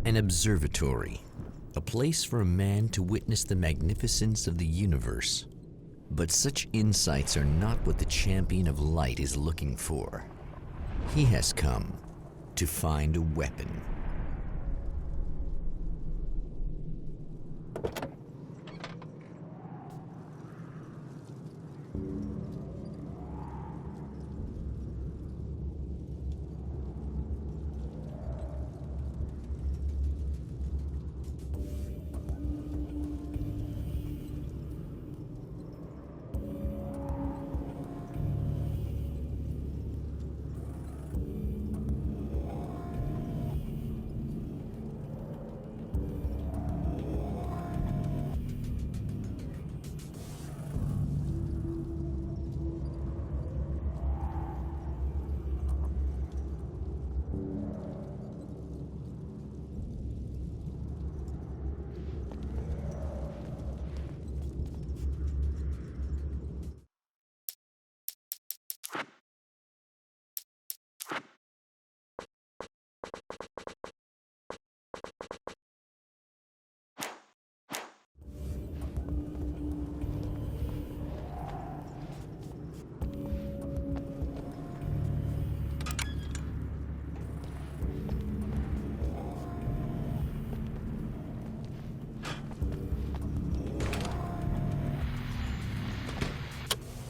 An observatory, a place for a man to witness the magnificence of the universe. But such insights are not what the champion of light is looking for. He has come to find a weapon.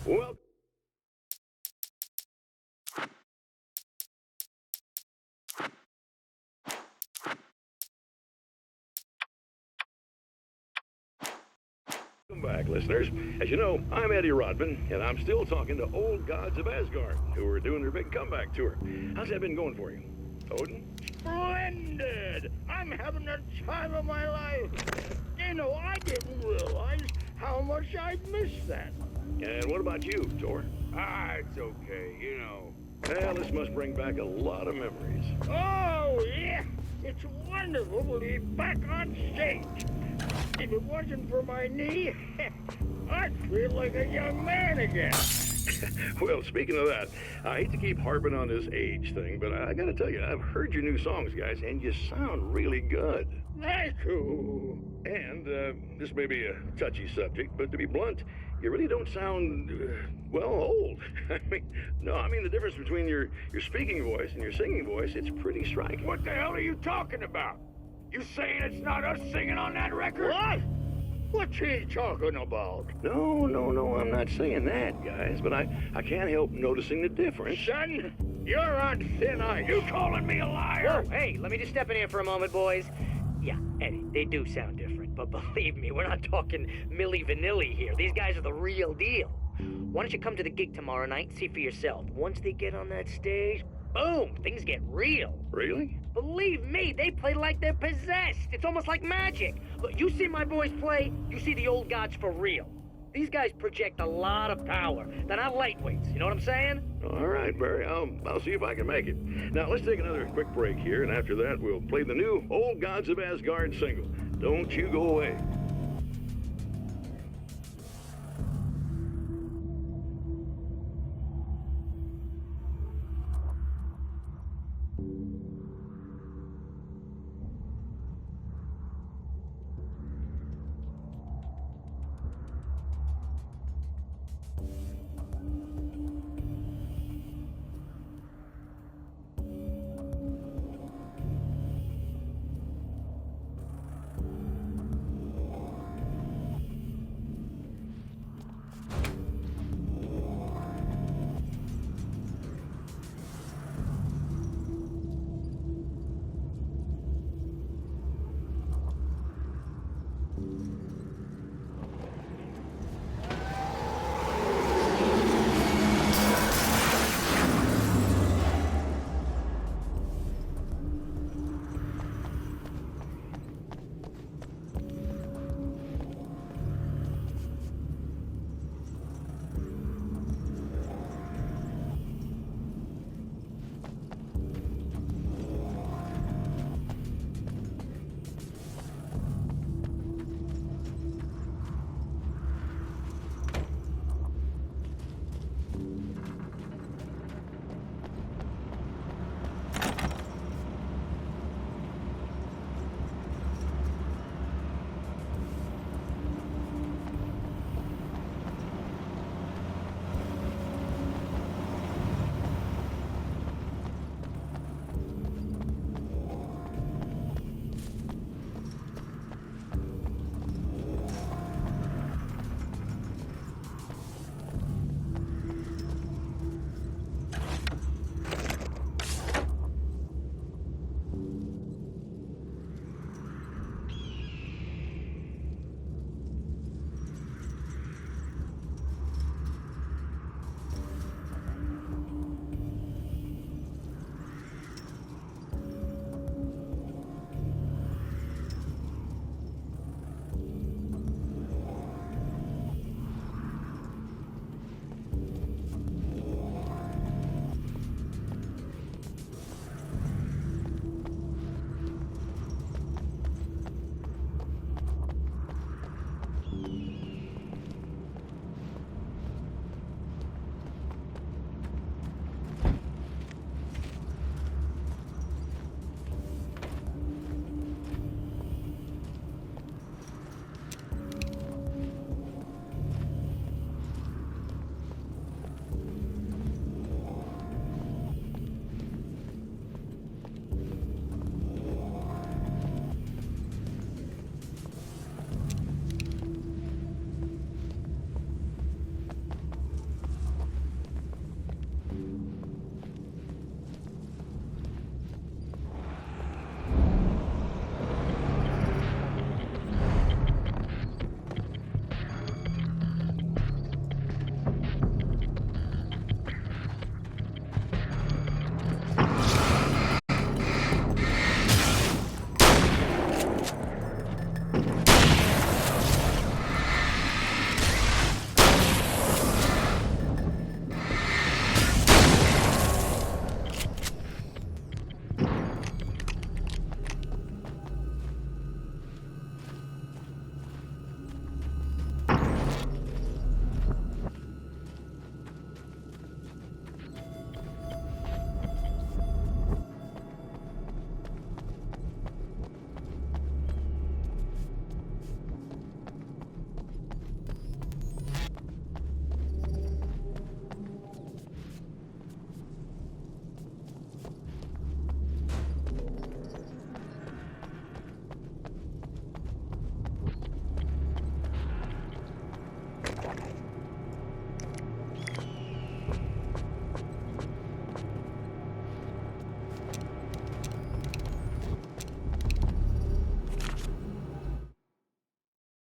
Well, welcome back, listeners. As you know, I'm Eddie Rodman, and I'm still talking to old gods of Asgard, who are doing their big comeback tour. How's that been going for you, Odin? Splendid! I'm having the time of my life. You know, I didn't realize how much I'd missed that. And what about you, Thor? It's okay, you know. Well, this must bring back a lot of memories. Oh, yeah. It's wonderful to be back on stage. If it wasn't for my knee, I'd feel like a young man again. Well, speaking of that, I hate to keep harping on this age thing, but I gotta tell you, I've heard your new songs, guys, and you sound really good. Thank you. And this may be a touchy subject, but to be blunt, you really don't sound, well, old. I mean the difference between your speaking voice and your singing voice, it's pretty striking. What the hell are you talking about? You saying it's not us singing on that record? What? What's he talking about? No, I'm not saying that, guys, but I can't help noticing the difference. Son, you're on thin ice. You calling me a liar? Whoa, hey, let me just step in here for a moment, boys. Yeah, Eddie, they do sound different, but believe me, we're not talking Milli Vanilli here. These guys are the real deal. Why don't you come to the gig tomorrow night and see for yourself? Once they get on that stage, boom, things get real. Really? Believe me, they play like they're possessed. It's almost like magic. Look, you see my boys play, you see the old gods for real. These guys project a lot of power. They're not lightweights, you know what I'm saying? All right, Barry, I'll see if I can make it. Now, let's take another quick break here, and after that, we'll play the new Old Gods of Asgard single. Don't you go away.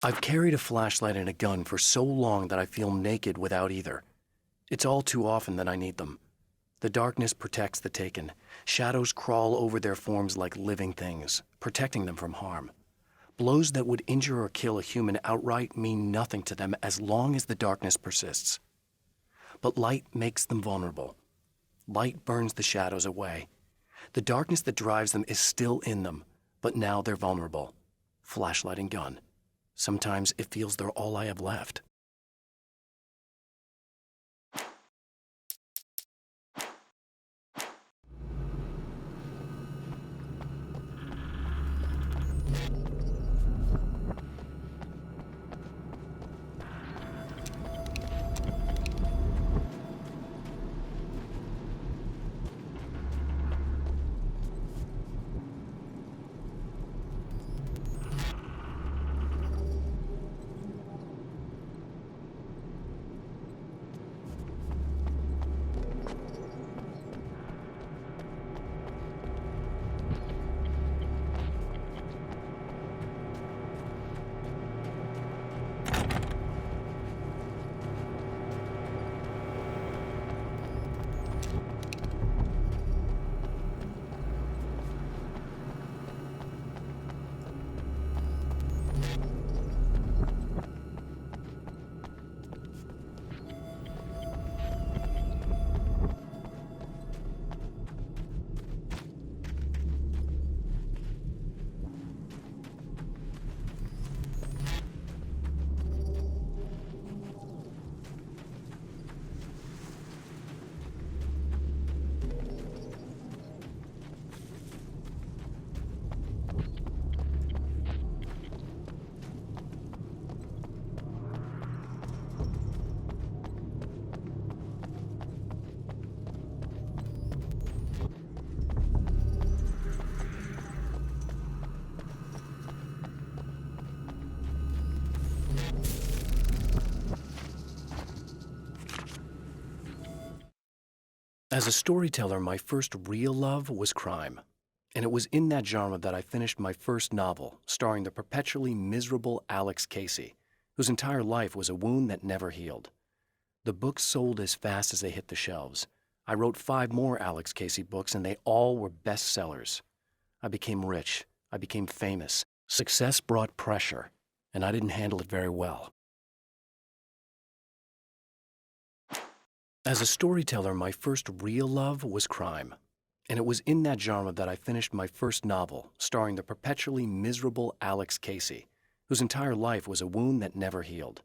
I've carried a flashlight and a gun for so long that I feel naked without either. It's all too often that I need them. The darkness protects the taken. Shadows crawl over their forms like living things, protecting them from harm. Blows that would injure or kill a human outright mean nothing to them as long as the darkness persists. But light makes them vulnerable. Light burns the shadows away. The darkness that drives them is still in them, but now they're vulnerable. Flashlight and gun. Sometimes it feels they're all I have left. As a storyteller, my first real love was crime. And it was in that genre that I finished my first novel, starring the perpetually miserable Alex Casey, whose entire life was a wound that never healed. The books sold as fast as they hit the shelves. I wrote 5 more Alex Casey books, and they all were bestsellers. I became rich. I became famous. Success brought pressure, and I didn't handle it very well. As a storyteller, my first real love was crime. And it was in that genre that I finished my first novel, starring the perpetually miserable Alex Casey, whose entire life was a wound that never healed.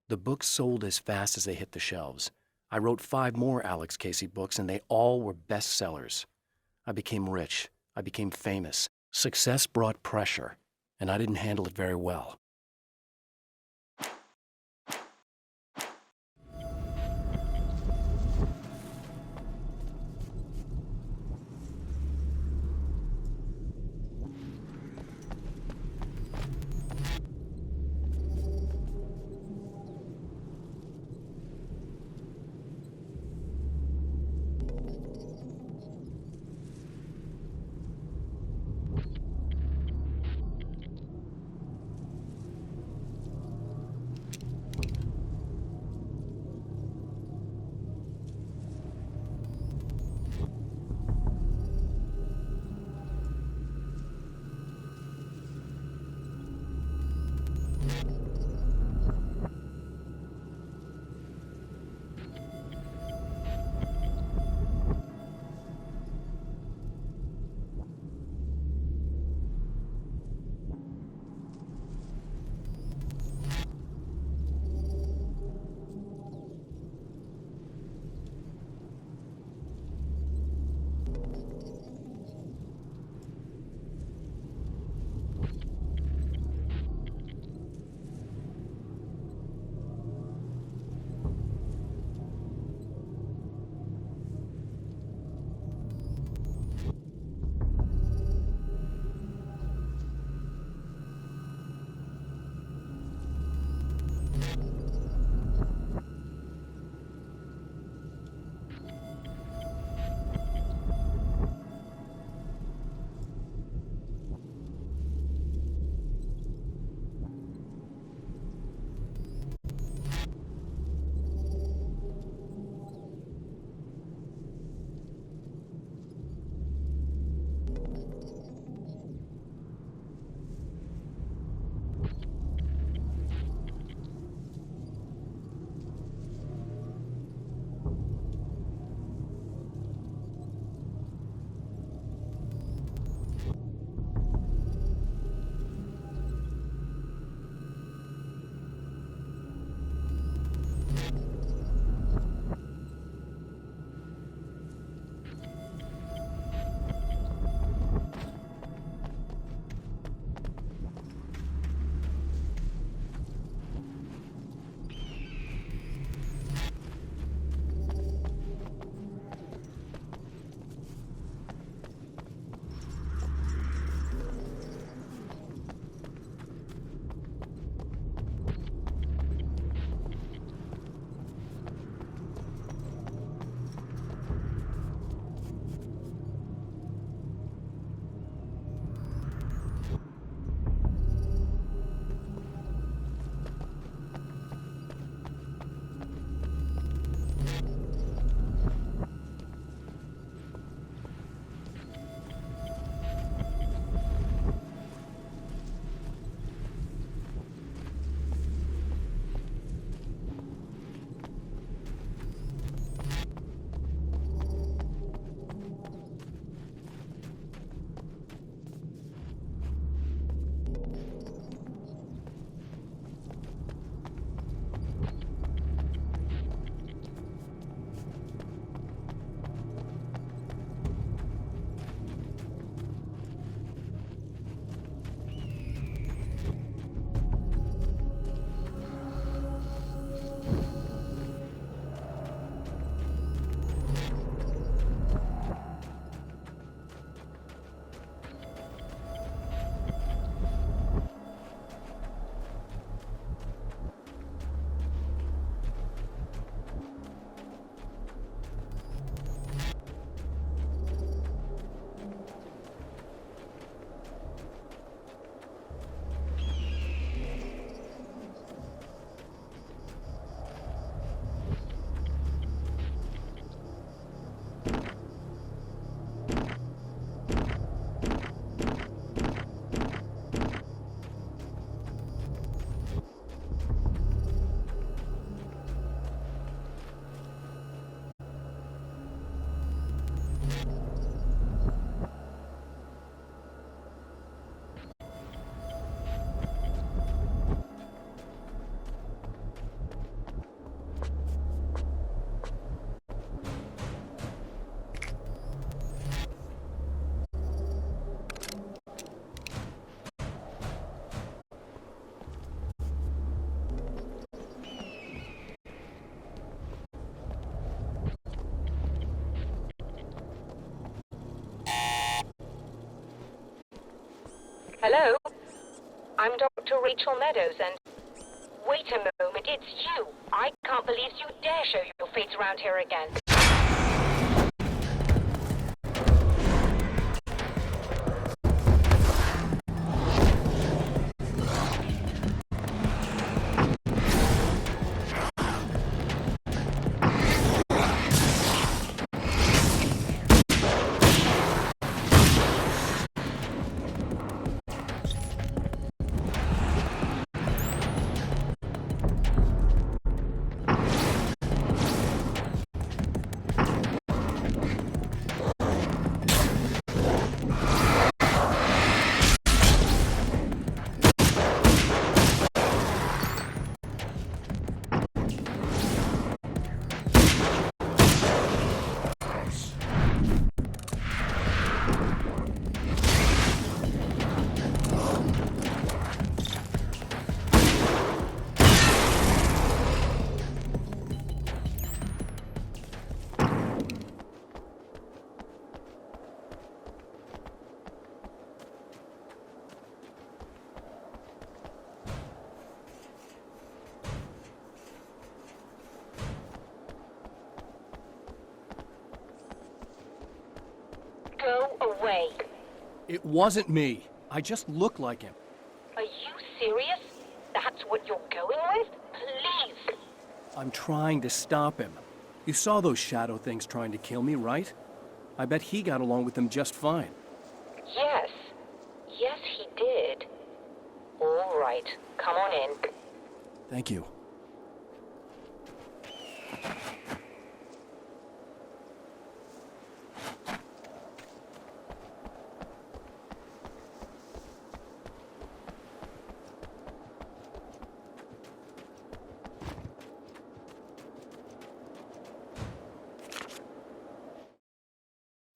The books sold as fast as they hit the shelves. I wrote 5 more Alex Casey books, and they all were bestsellers. I became rich. I became famous. Success brought pressure, and I didn't handle it very well. Hello? I'm Dr. Rachel Meadows, and... Wait a moment, it's you! I can't believe you dare show your face around here again. Go away. It wasn't me. I just look like him. Are you serious? That's what you're going with? Please! I'm trying to stop him. You saw those shadow things trying to kill me, right? I bet he got along with them just fine. Yes. Yes, he did. All right. Come on in. Thank you.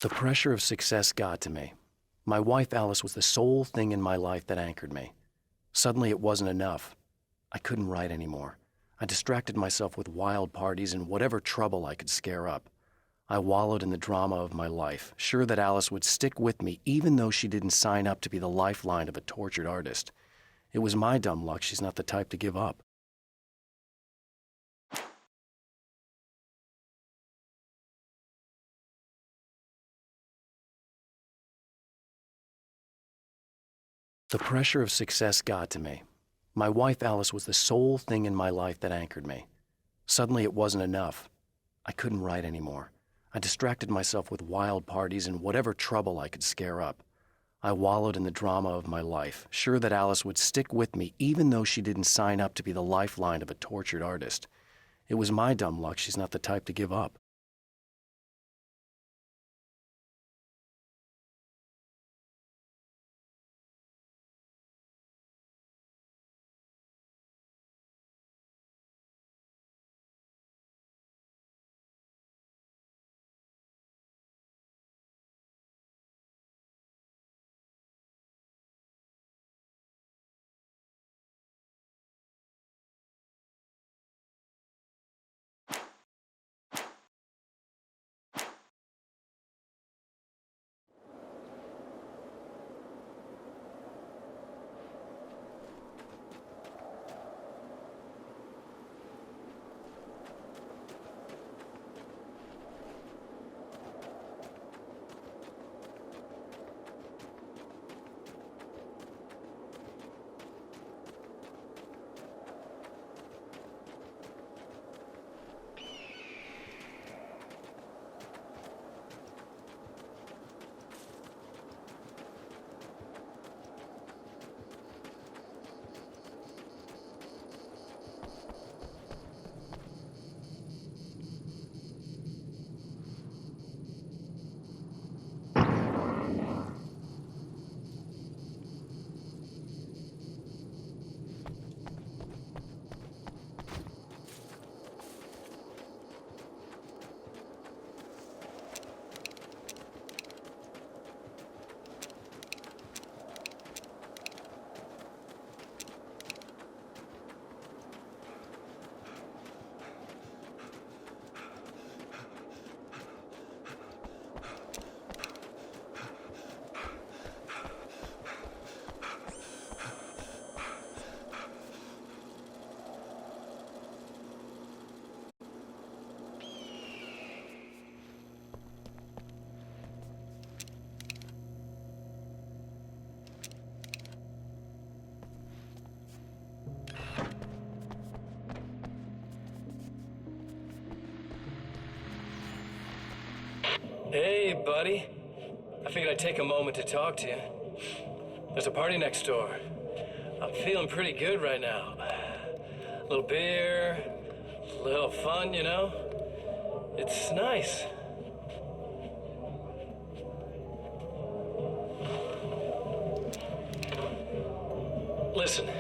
The pressure of success got to me. My wife Alice was the sole thing in my life that anchored me. Suddenly it wasn't enough. I couldn't write anymore. I distracted myself with wild parties and whatever trouble I could scare up. I wallowed in the drama of my life, sure that Alice would stick with me even though she didn't sign up to be the lifeline of a tortured artist. It was my dumb luck she's not the type to give up. The pressure of success got to me. My wife Alice was the sole thing in my life that anchored me. Suddenly it wasn't enough. I couldn't write anymore. I distracted myself with wild parties and whatever trouble I could scare up. I wallowed in the drama of my life, sure that Alice would stick with me even though she didn't sign up to be the lifeline of a tortured artist. It was my dumb luck she's not the type to give up. buddy. I figured I'd take a moment to talk to you. There's a party next door. I'm feeling pretty good right now. A little beer, a little fun, you know? It's nice. Listen,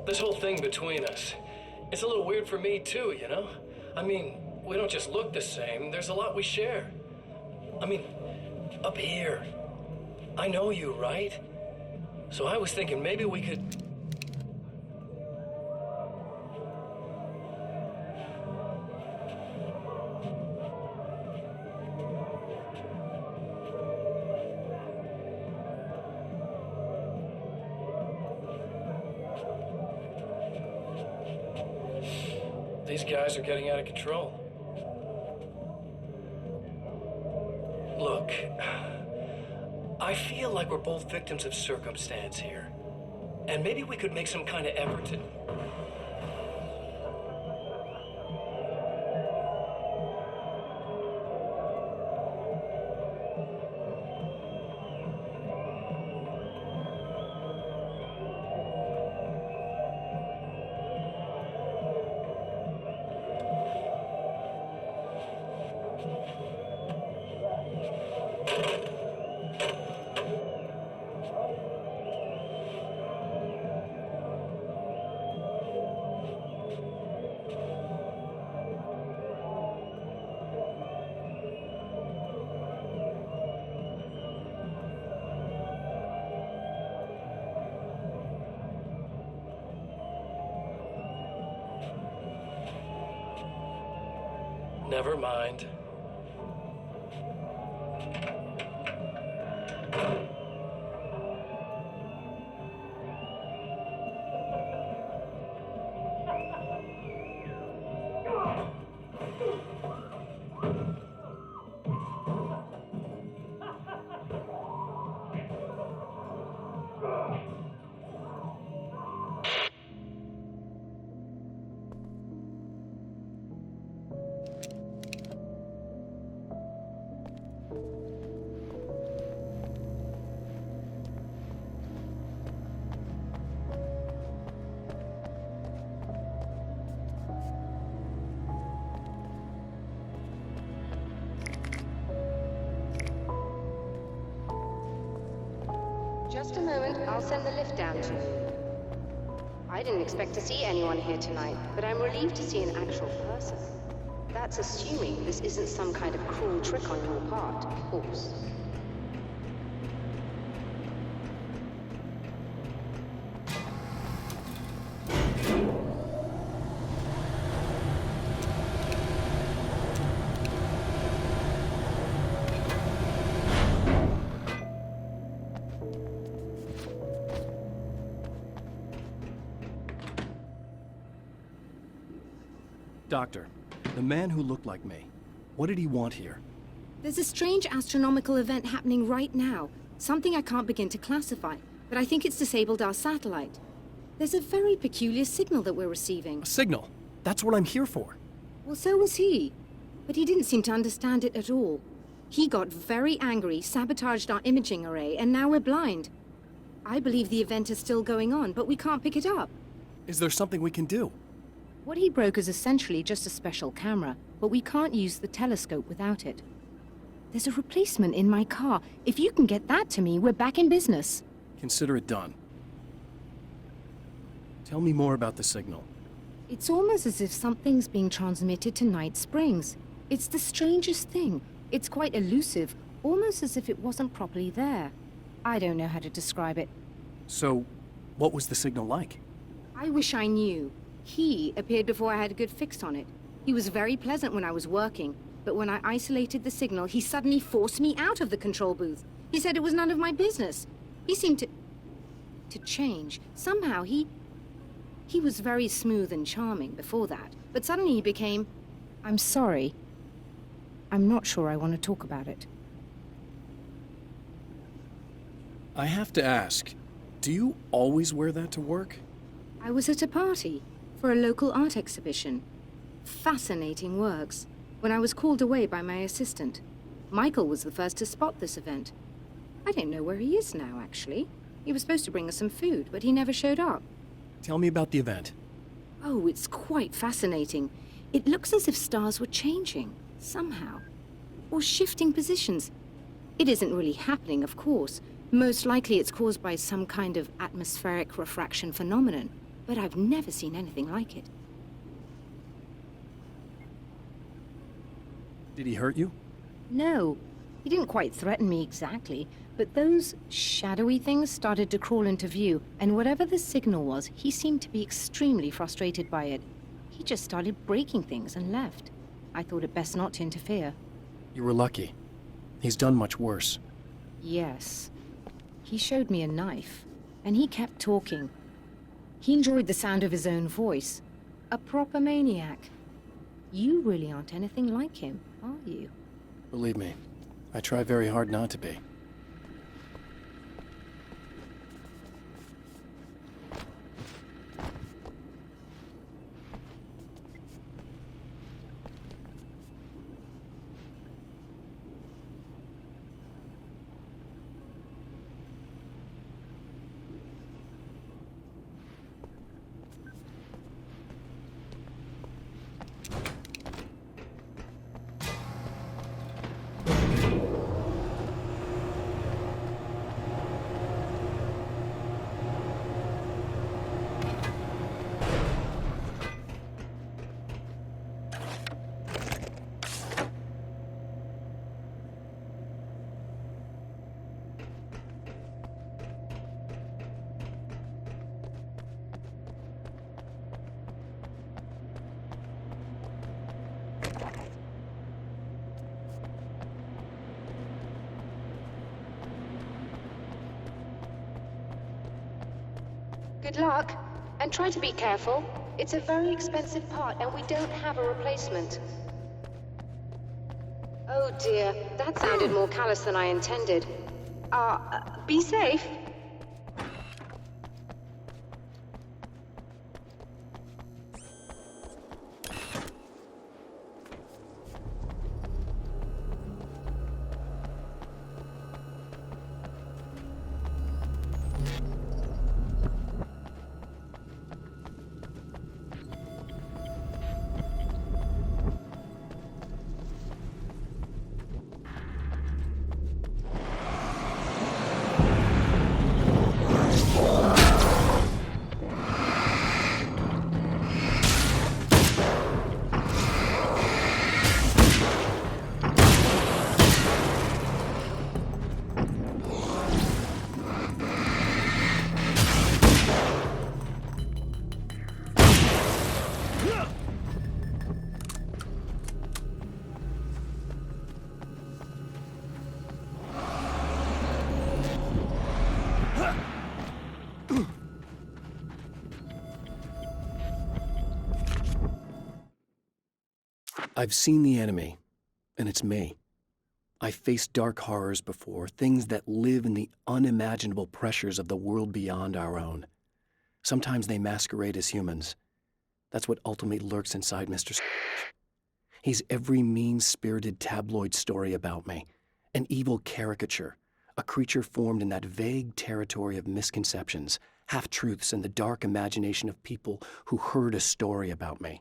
this whole thing between us, it's a little weird for me too, you know? I mean, we don't just look the same, there's a lot we share. I mean, up here, I know you, right? So I was thinking maybe we could... These guys are getting out of control. Look, I feel like we're both victims of circumstance here. And maybe we could make some kind of effort to... Never mind. Just a moment, I'll send the lift down to you. I didn't expect to see anyone here tonight, but I'm relieved to see an actual person. That's assuming this isn't some kind of cruel trick on your part, of course. Doctor, the man who looked like me, what did he want here? There's a strange astronomical event happening right now. Something I can't begin to classify, but I think it's disabled our satellite. There's a very peculiar signal that we're receiving. A signal? That's what I'm here for. Well, so was he. But he didn't seem to understand it at all. He got very angry, sabotaged our imaging array, and now we're blind. I believe the event is still going on, but we can't pick it up. Is there something we can do? What he broke is essentially just a special camera, but we can't use the telescope without it. There's a replacement in my car. If you can get that to me, we're back in business. Consider it done. Tell me more about the signal. It's almost as if something's being transmitted to Night Springs. It's the strangest thing. It's quite elusive, almost as if it wasn't properly there. I don't know how to describe it. So, what was the signal like? I wish I knew. He appeared before I had a good fix on it. He was very pleasant when I was working, but when I isolated the signal, he suddenly forced me out of the control booth. He said it was none of my business. He seemed to change. Somehow he was very smooth and charming before that, but suddenly he became, I'm sorry. I'm not sure I want to talk about it. I have to ask, do you always wear that to work? I was at a party for a local art exhibition. Fascinating works. When I was called away by my assistant. Michael was the first to spot this event. I don't know where he is now, actually. He was supposed to bring us some food, but he never showed up. Tell me about the event. Oh, it's quite fascinating. It looks as if stars were changing, somehow. Or shifting positions. It isn't really happening, of course. Most likely it's caused by some kind of atmospheric refraction phenomenon, but I've never seen anything like it. Did he hurt you? No, he didn't quite threaten me exactly, but those shadowy things started to crawl into view, and whatever the signal was, he seemed to be extremely frustrated by it. He just started breaking things and left. I thought it best not to interfere. You were lucky. He's done much worse. Yes. He showed me a knife, and he kept talking. He enjoyed the sound of his own voice. A proper maniac. You really aren't anything like him, are you? Believe me, I try very hard not to be. Good luck, and try to be careful. It's a very expensive part, and we don't have a replacement. Oh dear, that sounded more callous than I intended. Be safe. I've seen the enemy, and it's me. I've faced dark horrors before, things that live in the unimaginable pressures of the world beyond our own. Sometimes they masquerade as humans. That's what ultimately lurks inside Mr. He's every mean-spirited tabloid story about me, an evil caricature, a creature formed in that vague territory of misconceptions, half-truths, and the dark imagination of people who heard a story about me.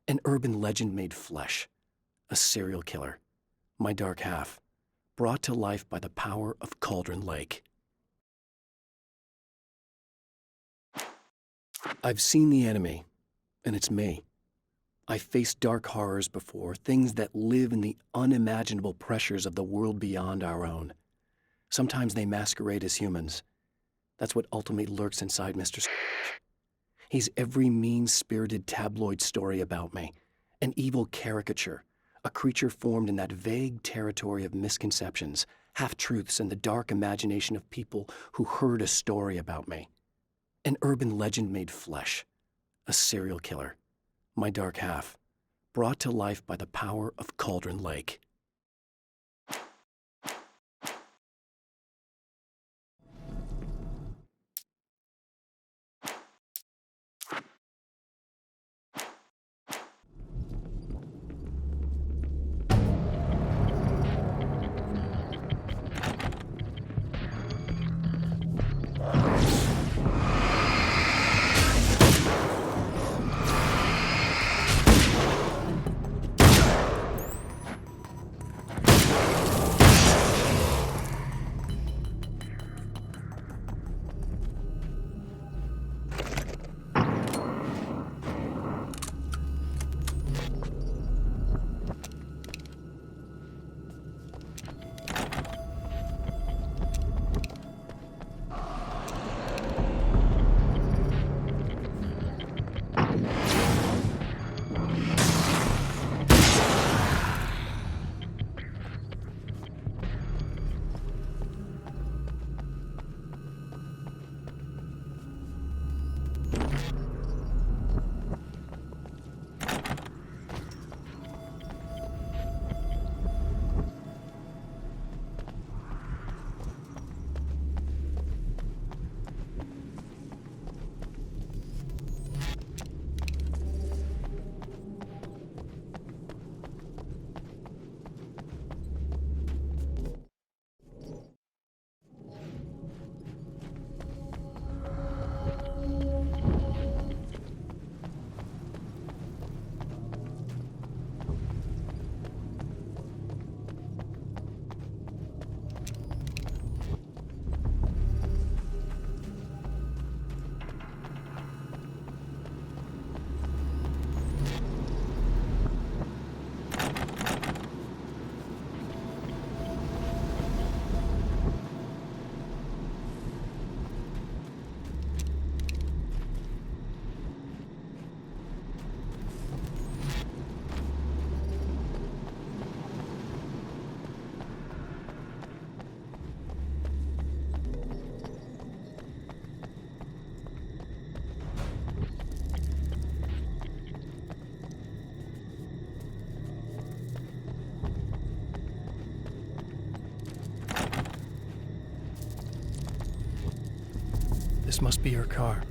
An urban legend made flesh, a serial killer, my dark half, brought to life by the power of Cauldron Lake. I've seen the enemy, and it's me. I've faced dark horrors before, things that live in the unimaginable pressures of the world beyond our own. Sometimes they masquerade as humans. That's what ultimately lurks inside Mr. He's every mean-spirited tabloid story about me, an evil caricature, a creature formed in that vague territory of misconceptions, half-truths, and the dark imagination of people who heard a story about me. An urban legend made flesh, a serial killer, my dark half, brought to life by the power of Cauldron Lake. This must be her car.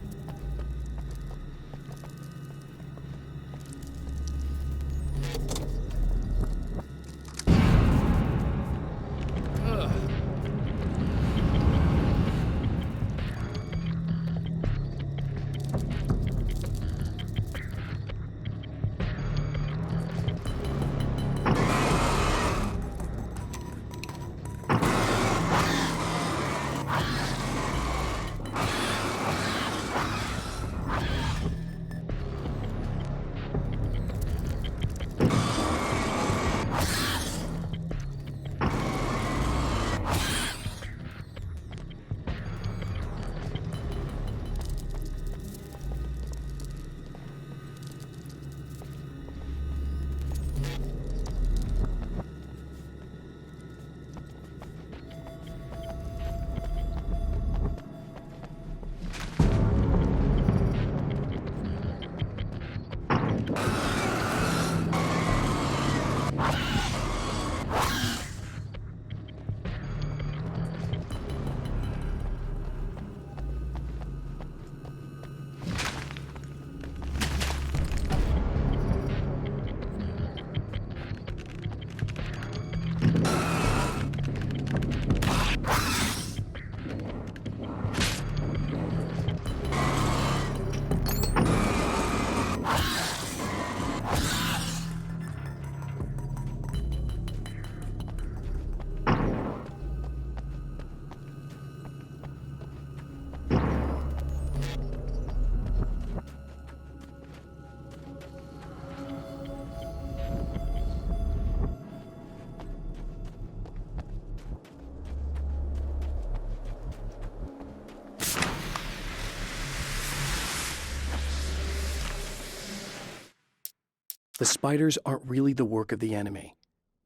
The spiders aren't really the work of the enemy.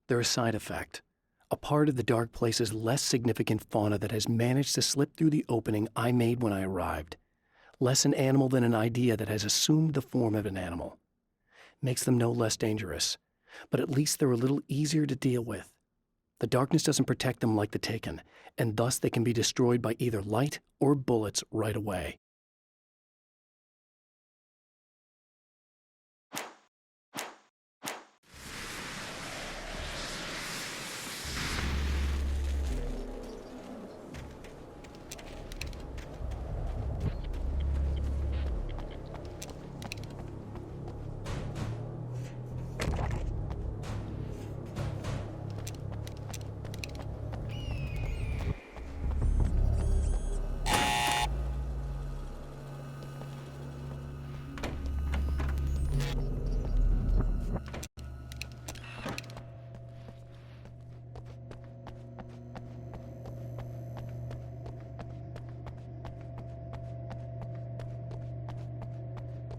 They're a side effect, a part of the dark place's less significant fauna that has managed to slip through the opening I made when I arrived. Less an animal than an idea that has assumed the form of an animal. Makes them no less dangerous, but at least they're a little easier to deal with. The darkness doesn't protect them like the Taken, and thus they can be destroyed by either light or bullets right away.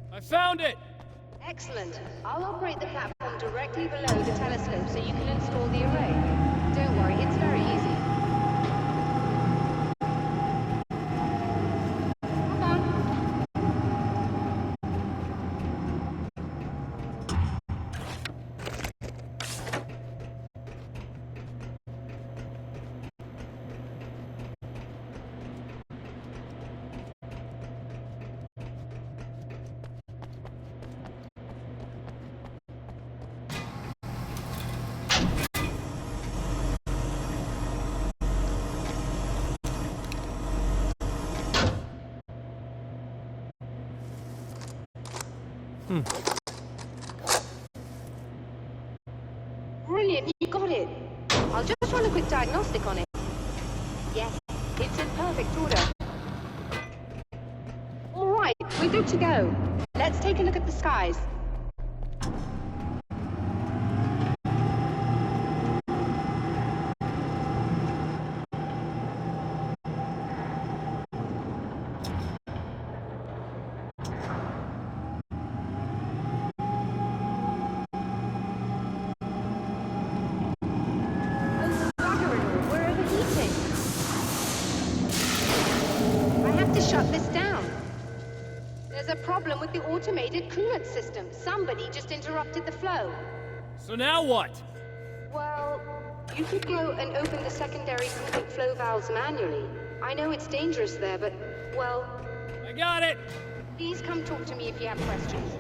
I found it! Excellent. I'll operate the platform directly below the telescope so you can install the array. Don't worry, it's very easy. Hold on. Brilliant, you got it. I'll just run a quick diagnostic on it. Yes, it's in perfect order. All right, we're good to go. Let's take a look at the skies. Shut this down. There's a problem with the automated coolant system. Somebody just interrupted the flow. So now what? Well, you could go and open the secondary coolant flow valves manually. I know it's dangerous there, but Well, I got it! please come talk to me if you have questions.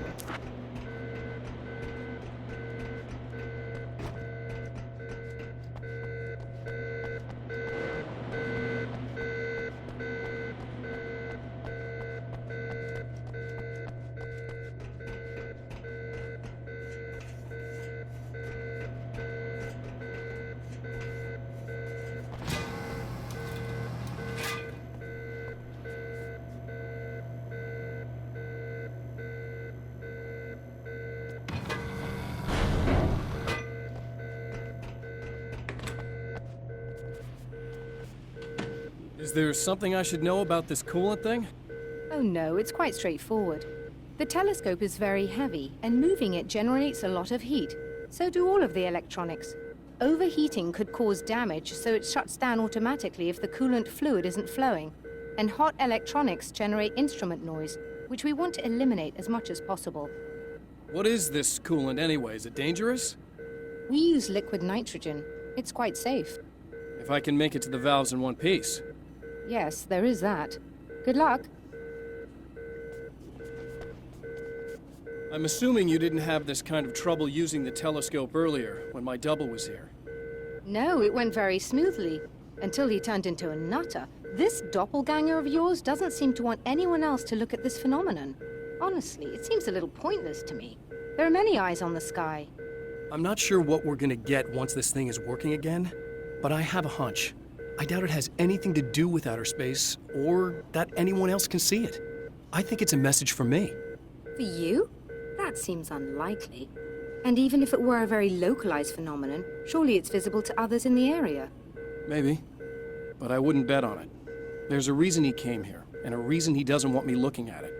Is there something I should know about this coolant thing? Oh no, it's quite straightforward. The telescope is very heavy, and moving it generates a lot of heat. So do all of the electronics. Overheating could cause damage, so it shuts down automatically if the coolant fluid isn't flowing. And hot electronics generate instrument noise, which we want to eliminate as much as possible. What is this coolant anyway? Is it dangerous? We use liquid nitrogen. It's quite safe. If I can make it to the valves in one piece. Yes, there is that. Good luck. I'm assuming you didn't have this kind of trouble using the telescope earlier, when my double was here. No, it went very smoothly. Until he turned into a nutter. This doppelganger of yours doesn't seem to want anyone else to look at this phenomenon. Honestly, it seems a little pointless to me. There are many eyes on the sky. I'm not sure what we're gonna get once this thing is working again, but I have a hunch. I doubt it has anything to do with outer space, or that anyone else can see it. I think it's a message for me. For you? That seems unlikely. And even if it were a very localized phenomenon, surely it's visible to others in the area. Maybe. But I wouldn't bet on it. There's a reason he came here, and a reason he doesn't want me looking at it.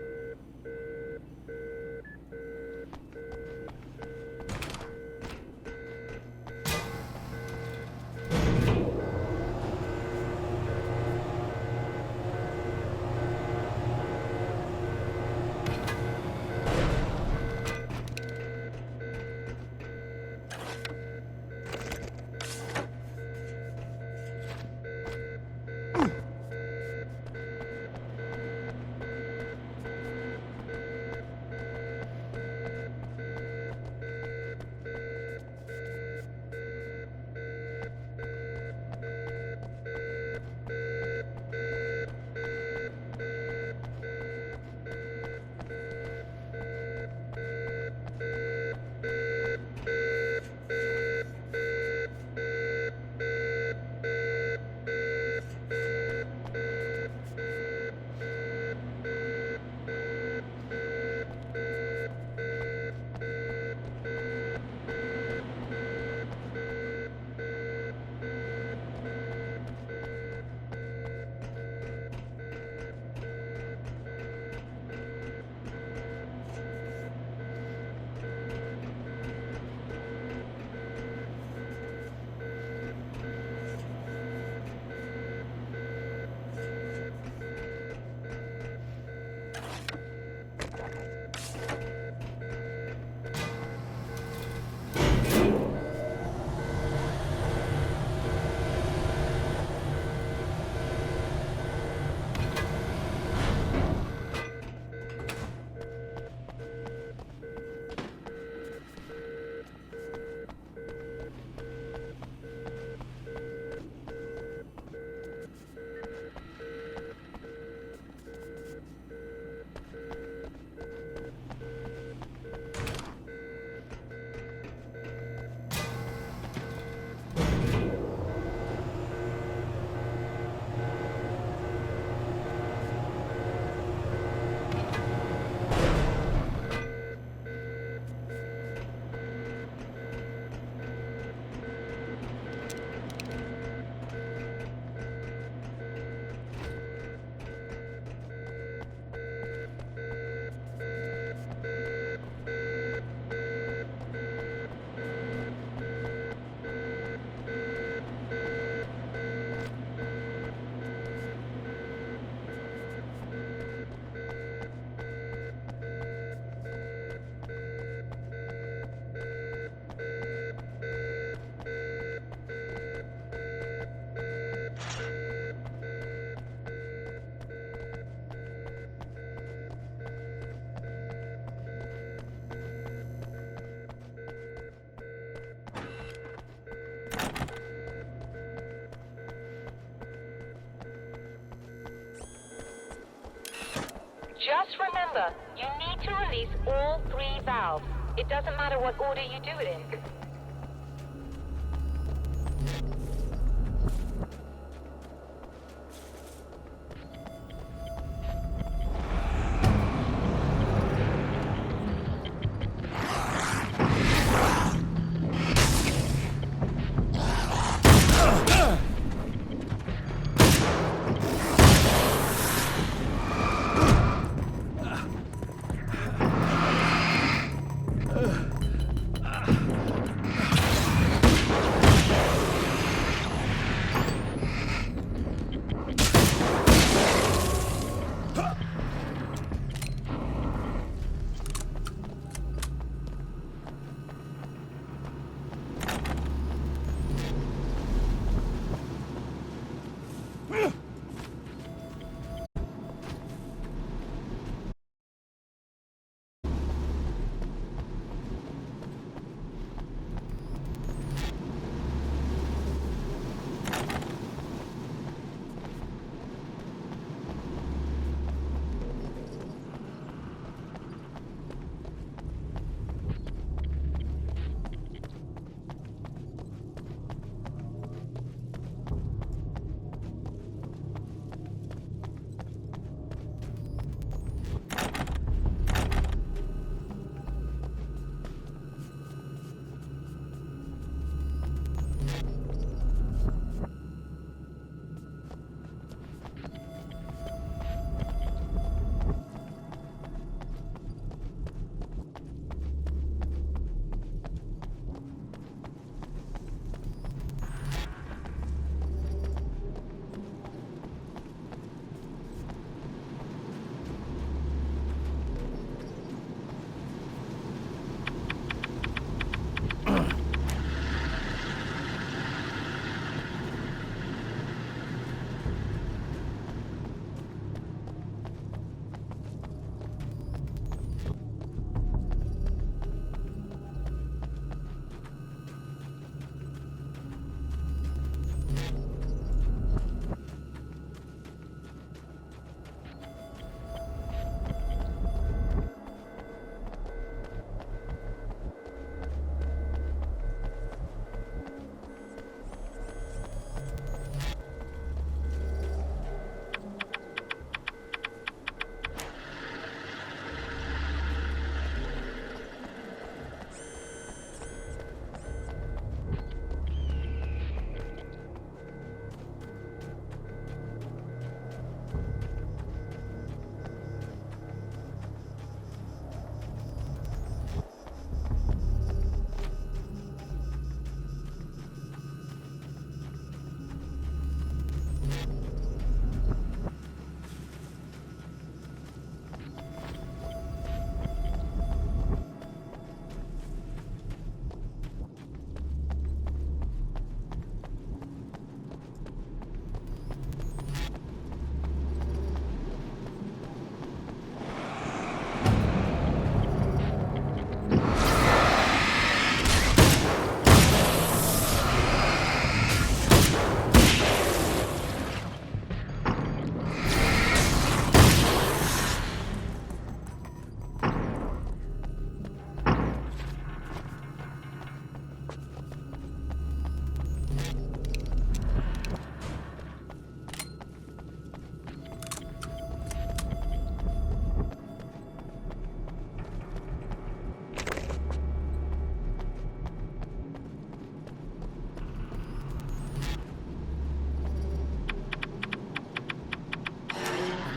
Just remember, you need to release all 3 valves. It doesn't matter what order you do it in.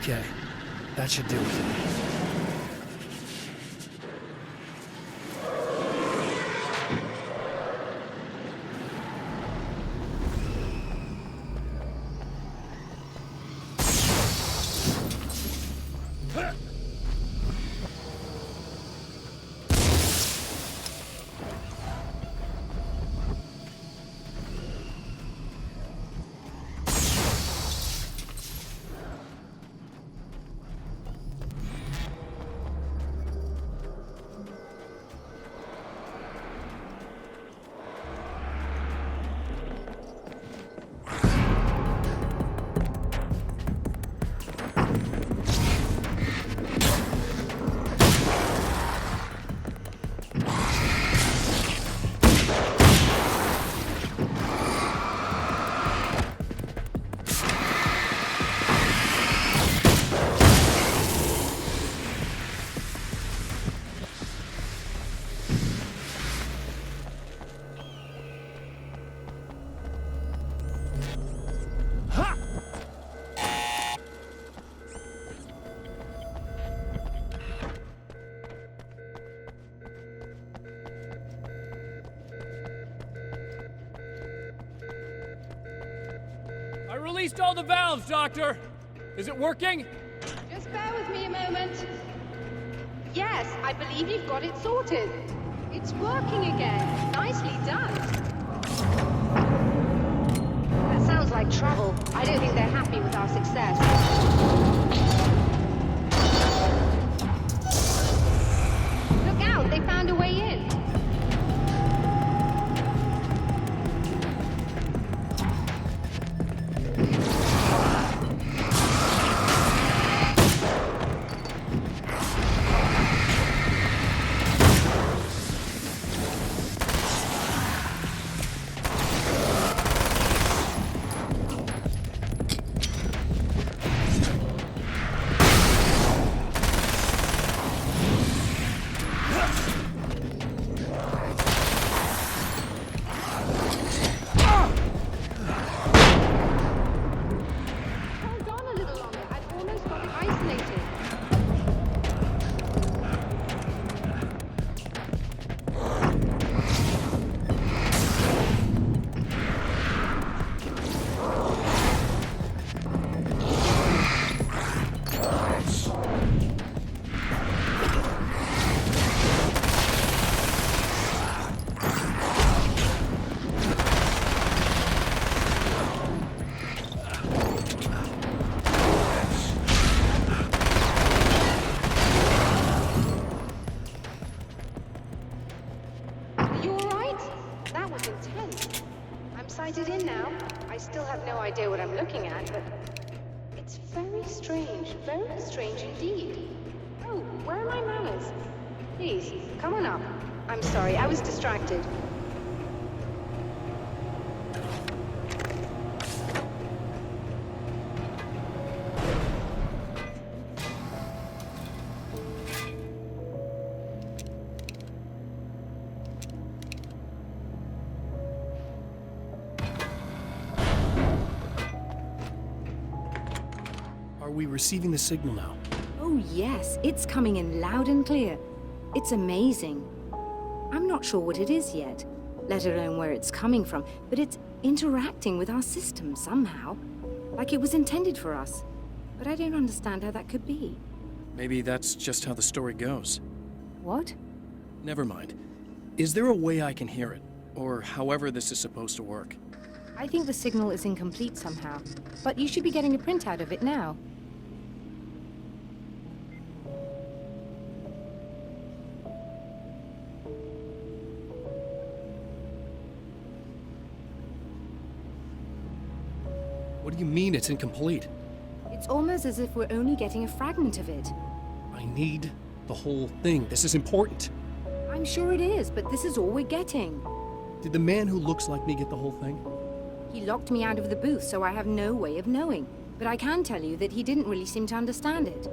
Okay, that should do it. released all the valves, Doctor! Is it working? Just bear with me a moment. Yes, I believe you've got it sorted. It's working again. Nicely done. That sounds like trouble. I don't think they're happy with our success. Look out, they found a way in. Sighted in now. I still have no idea what I'm looking at, but it's very strange indeed. Oh, where are my manners? Please, come on up. I'm sorry, I was distracted. Are we receiving the signal now? Oh, yes. It's coming in loud and clear. It's amazing. I'm not sure what it is yet, let alone where it's coming from, but it's interacting with our system somehow. Like it was intended for us. But I don't understand how that could be. Maybe that's just how the story goes. What? Never mind. Is there a way I can hear it? Or however this is supposed to work? I think the signal is incomplete somehow, but you should be getting a printout of it now. What do you mean it's incomplete? It's almost as if we're only getting a fragment of it. I need the whole thing. This is important. I'm sure it is, but this is all we're getting. Did the man who looks like me get the whole thing? He locked me out of the booth, so I have no way of knowing. But I can tell you that he didn't really seem to understand it.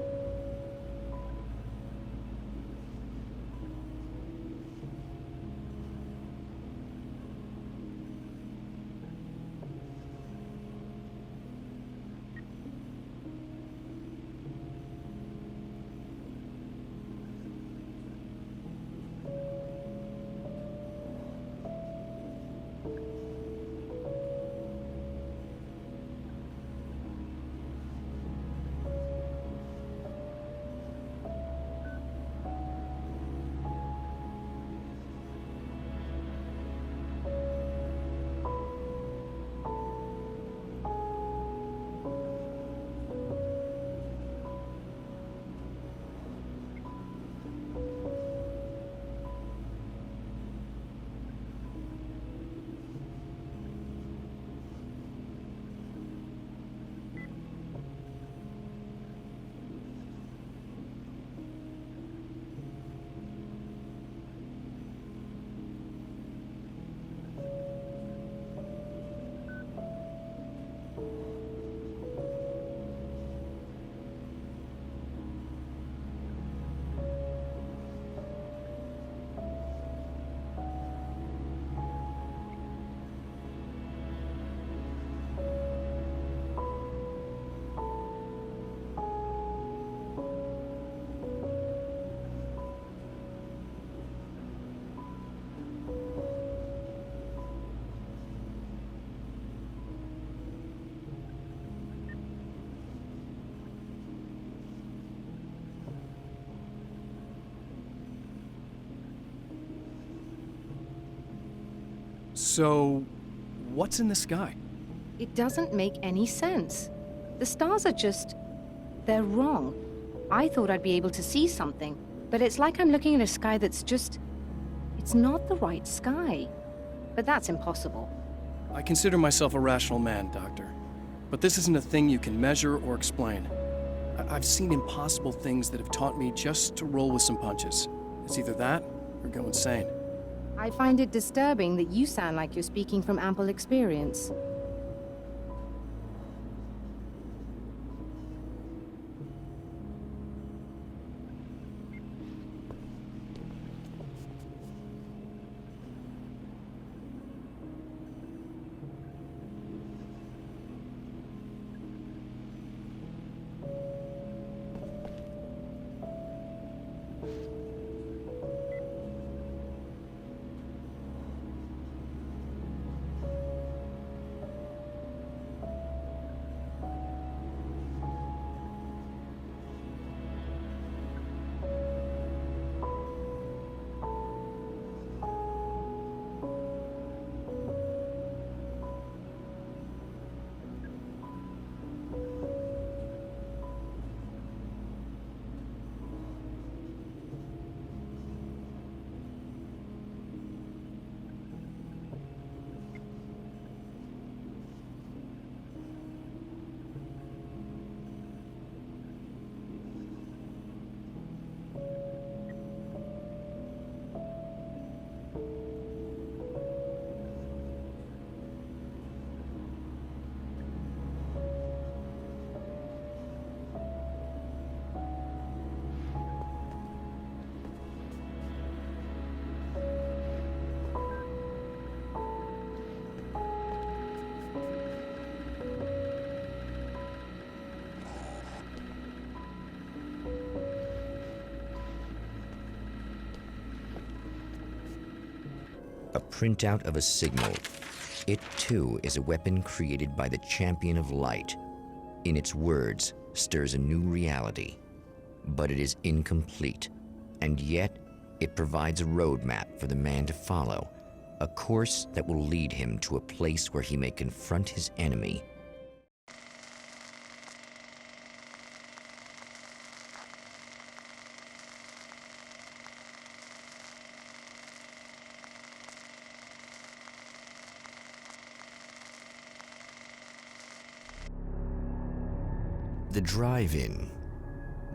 So, what's in the sky? It doesn't make any sense. The stars are just... they're wrong. I thought I'd be able to see something, but it's like I'm looking at a sky that's just... it's not the right sky. But that's impossible. I consider myself a rational man, Doctor. But this isn't a thing you can measure or explain. I've seen impossible things that have taught me just to roll with some punches. It's either that or go insane. I find it disturbing that you sound like you're speaking from ample experience. A printout of a signal. It too is a weapon created by the Champion of Light. In its words, stirs a new reality. But it is incomplete, and yet it provides a roadmap for the man to follow, a course that will lead him to a place where he may confront his enemy. The drive-in.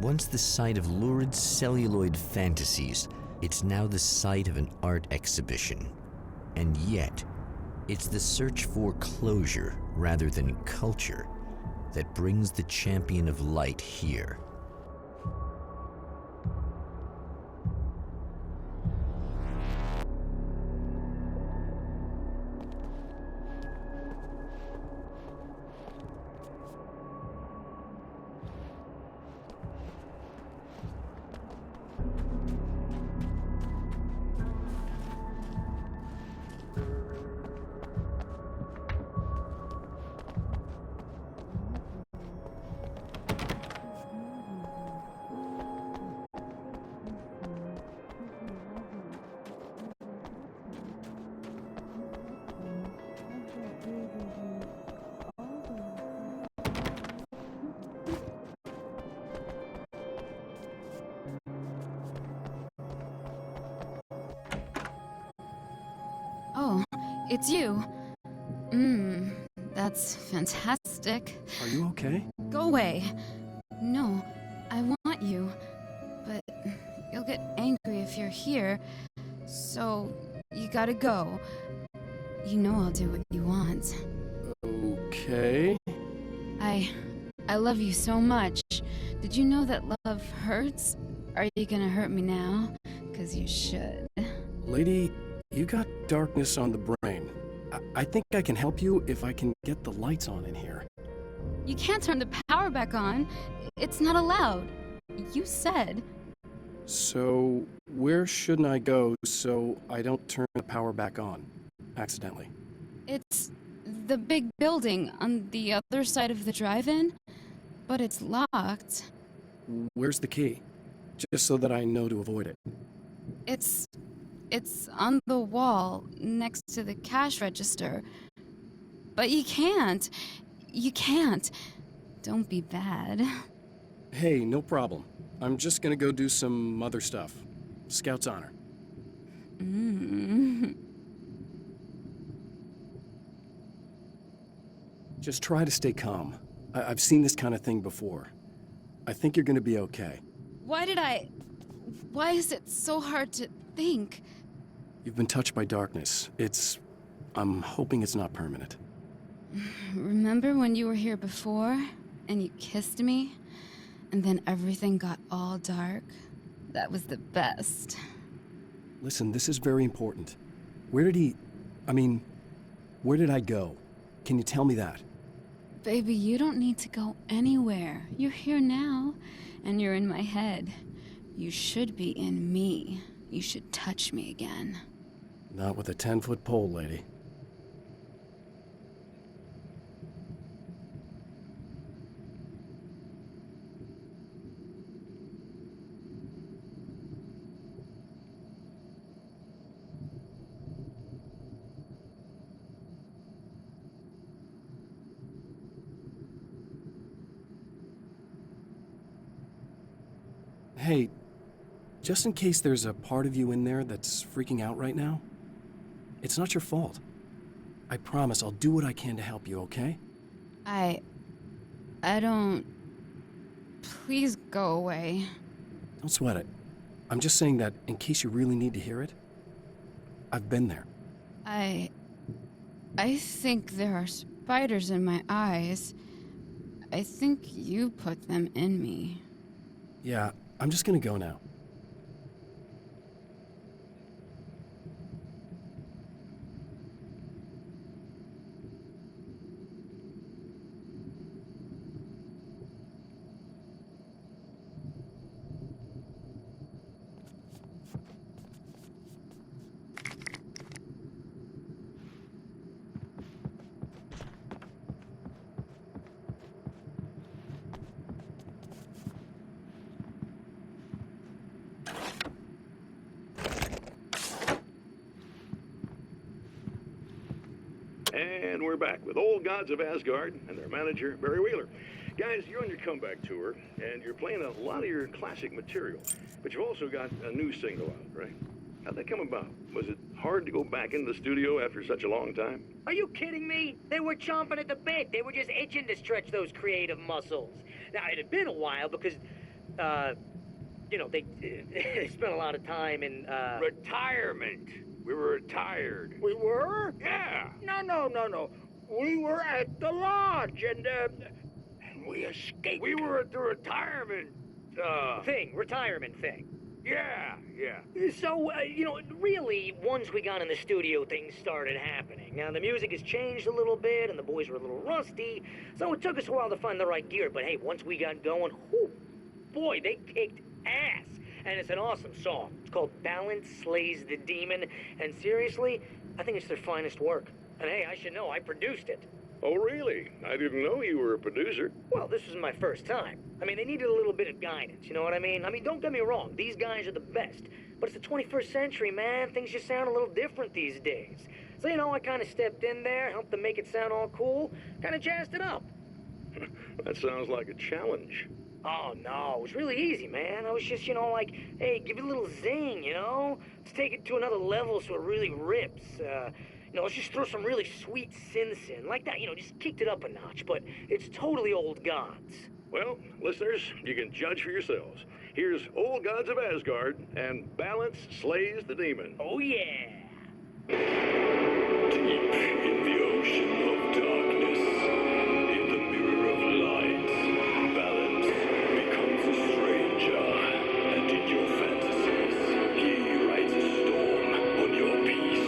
Once the site of lurid celluloid fantasies, it's now the site of an art exhibition. And yet, it's the search for closure rather than culture that brings the Champion of Light here. Oh, it's you. That's fantastic. Are you okay? Go away. No, I want you. But you'll get angry if you're here. So, you gotta go. You know I'll do what you want. Okay. I love you so much. Did you know that love hurts? Are you gonna hurt me now? 'Cause you should. Lady, you got darkness on the brain. I think I can help you if I can get the lights on in here. You can't turn the power back on. It's not allowed. You said. So, where shouldn't I go so I don't turn the power back on accidentally? It's the big building on the other side of the drive-in, but it's locked. Where's the key? Just so that I know to avoid it. It's It's on the wall next to the cash register. But you can't. You can't. Don't be bad. Hey, no problem. I'm just gonna go do some other stuff. Scout's honor. Just try to stay calm. I've seen this kind of thing before. I think you're gonna be okay. Why is it so hard to think? You've been touched by darkness. I'm hoping it's not permanent. Remember when you were here before, and you kissed me? And then everything got all dark? That was the best. Listen, this is very important. Where did I go? Can you tell me that? Baby, you don't need to go anywhere. You're here now, and you're in my head. You should be in me. You should touch me again. Not with a 10-foot pole, lady. Hey, just in case there's a part of you in there that's freaking out right now, it's not your fault. I promise I'll do what I can to help you, okay? I don't... Please go away. Don't sweat it. I'm just saying that in case you really need to hear it, I've been there. I think there are spiders in my eyes. I think you put them in me. Yeah, I'm just gonna go now. And we're back with Old Gods of Asgard and their manager, Barry Wheeler. Guys, you're on your comeback tour, and you're playing a lot of your classic material, but you've also got a new single out, right? How'd that come about? Was it hard to go back into the studio after such a long time? Are you kidding me? They were chomping at the bit. They were just itching to stretch those creative muscles. Now, it had been a while because, they spent a lot of time in, Retirement. We were retired. We were? Yeah. No. We were at the lodge, and we escaped. We were at the retirement, retirement thing. Yeah. So, really, once we got in the studio, things started happening. Now, the music has changed a little bit, and the boys were a little rusty, so it took us a while to find the right gear. But hey, once we got going, boy, they kicked ass. And it's an awesome song. It's called Balance Slays the Demon, and seriously, I think it's their finest work. And hey, I should know, I produced it. Oh, really? I didn't know you were a producer. Well, this was my first time. I mean, they needed a little bit of guidance, you know what I mean? Don't get me wrong, these guys are the best. But it's the 21st century, man. Things just sound a little different these days. So, I kind of stepped in there, helped them make it sound all cool, kind of jazzed it up. That sounds like a challenge. Oh, no, it was really easy, man. I was just, hey, give it a little zing, Let's take it to another level so it really rips. Let's just throw some really sweet synths in. Like that, just kicked it up a notch, but it's totally Old Gods. Well, listeners, you can judge for yourselves. Here's Old Gods of Asgard and Balance Slays the Demon. Oh, yeah. Deep in the ocean of darkness, in the mirror of light, balance becomes a stranger, and in your fantasies, he rides a storm on your peace.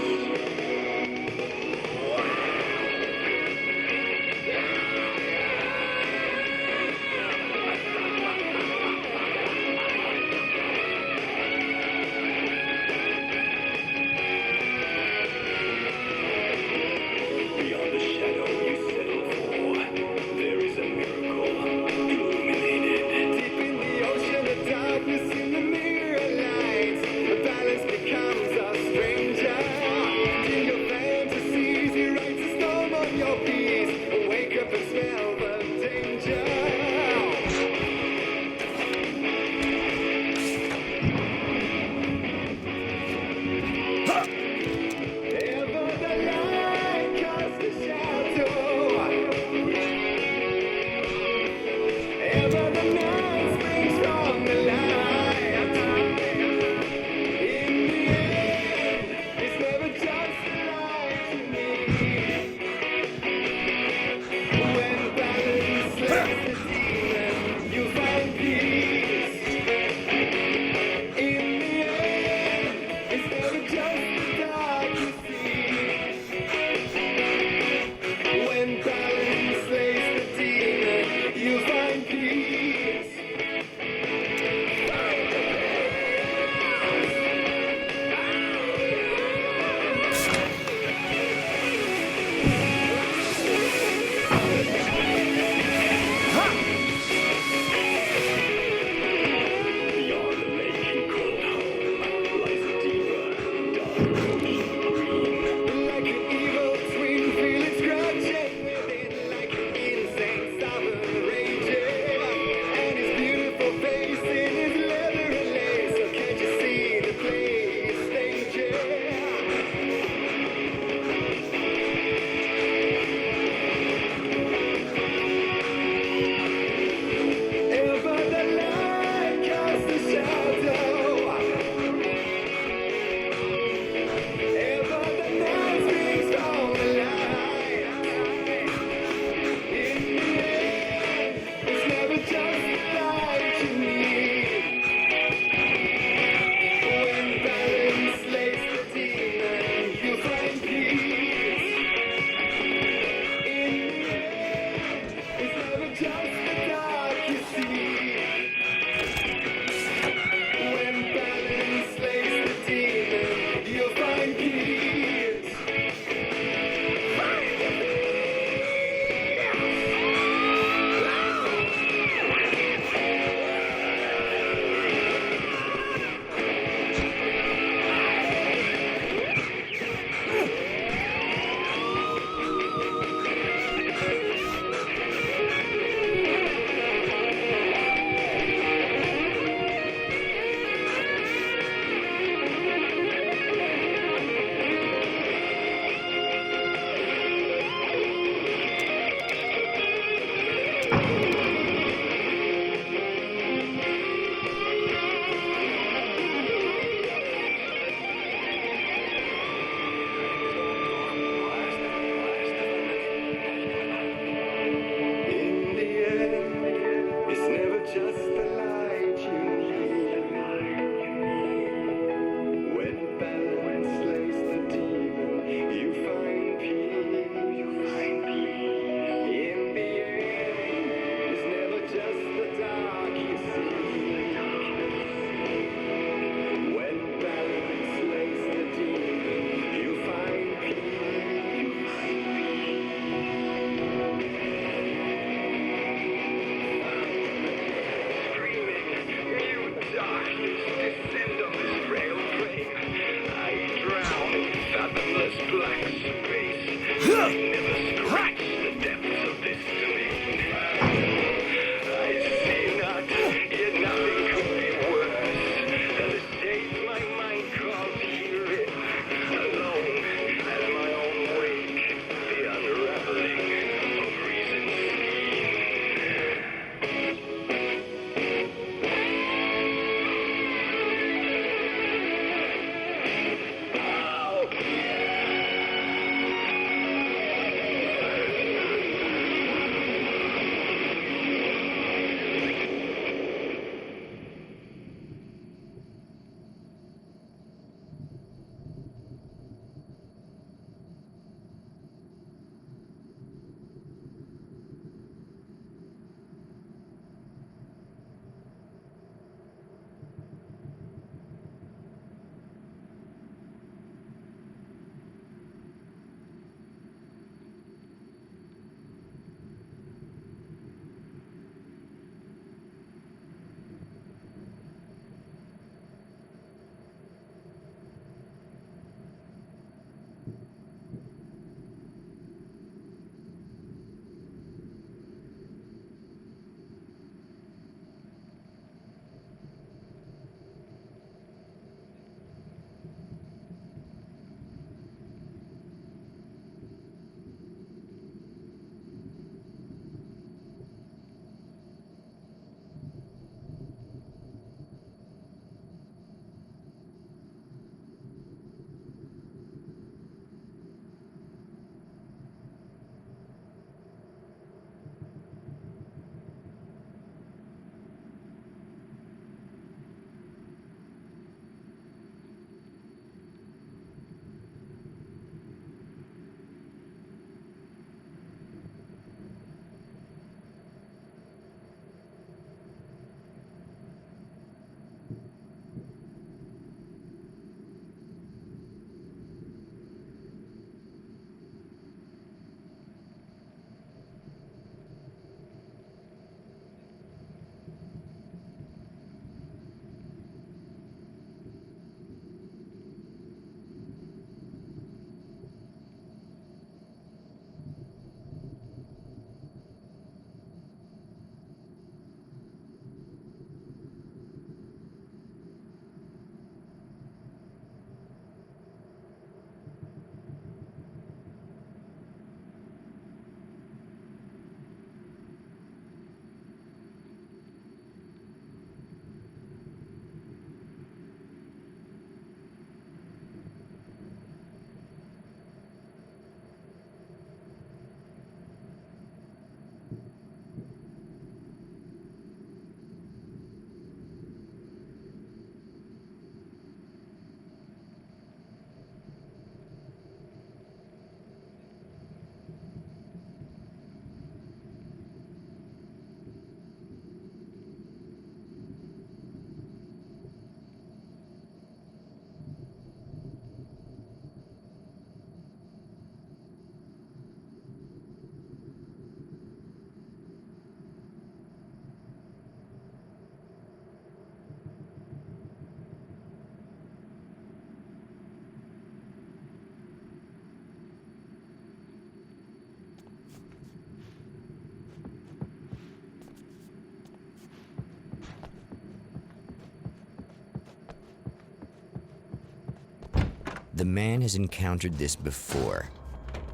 The man has encountered this before.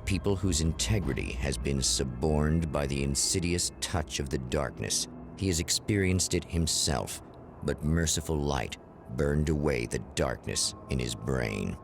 People whose integrity has been suborned by the insidious touch of the darkness. He has experienced it himself, but merciful light burned away the darkness in his brain.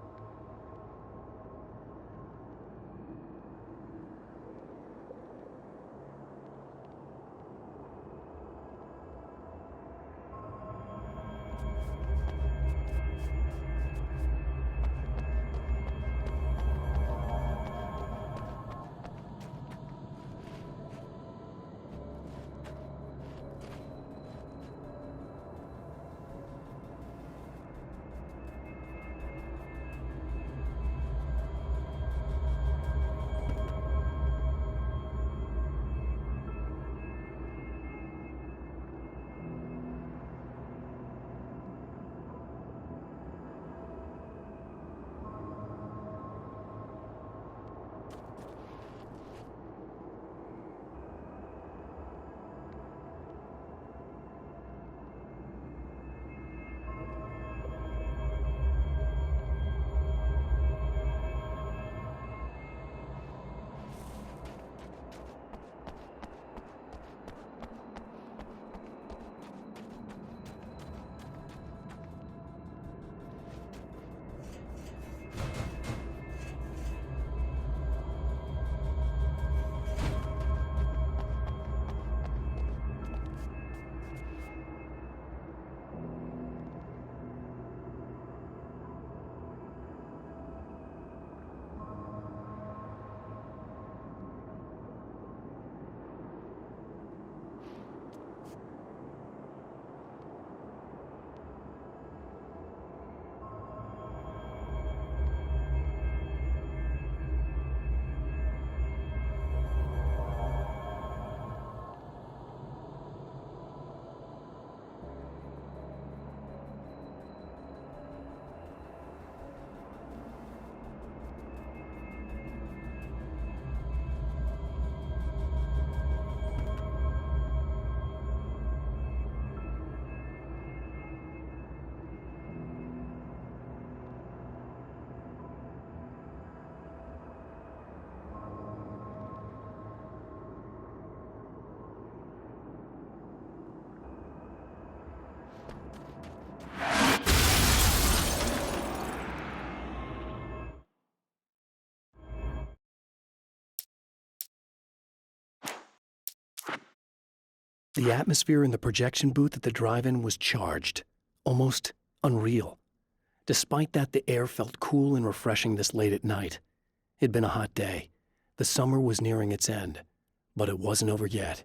The atmosphere in the projection booth at the drive-in was charged, almost unreal. Despite that, the air felt cool and refreshing this late at night. It'd been a hot day. The summer was nearing its end, but it wasn't over yet.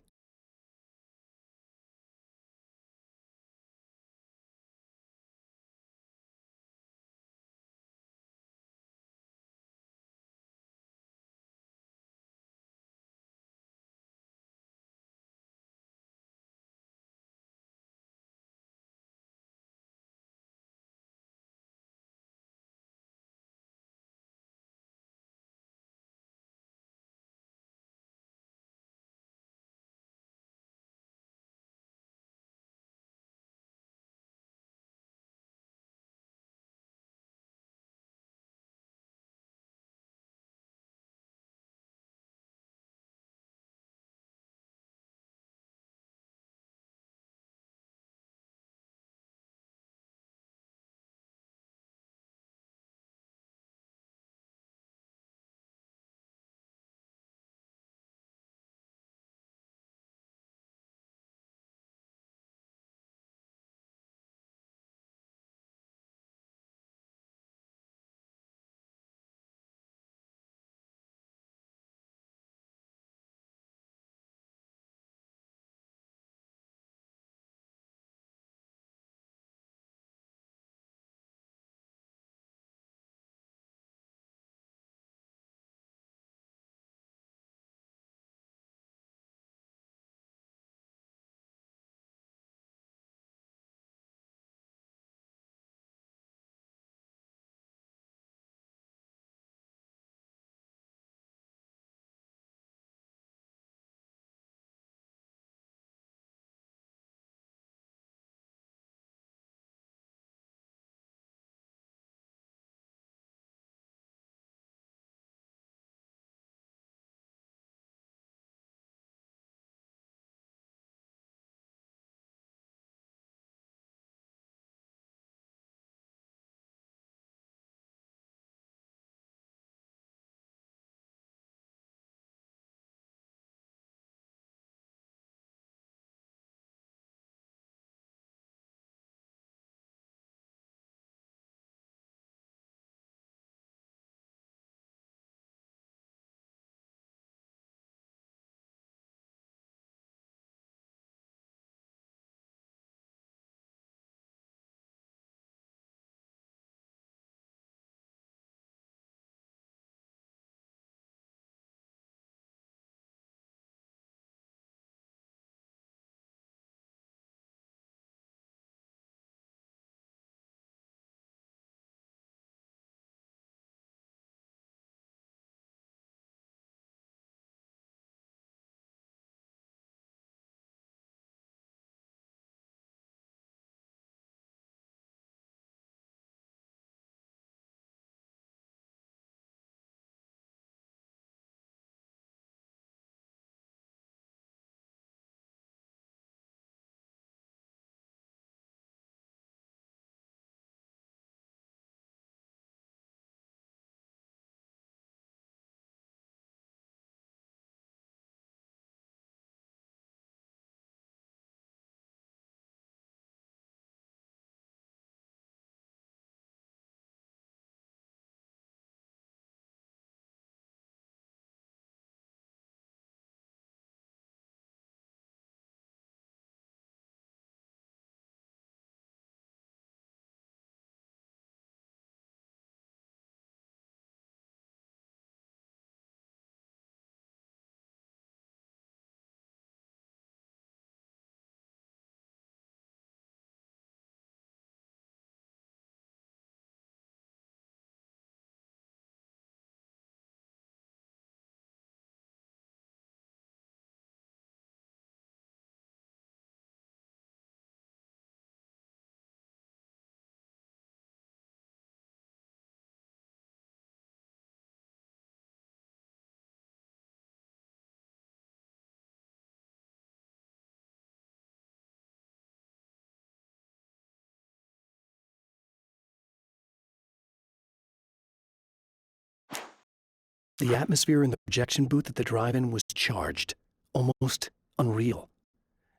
The atmosphere in the projection booth at the drive-in was charged, almost unreal.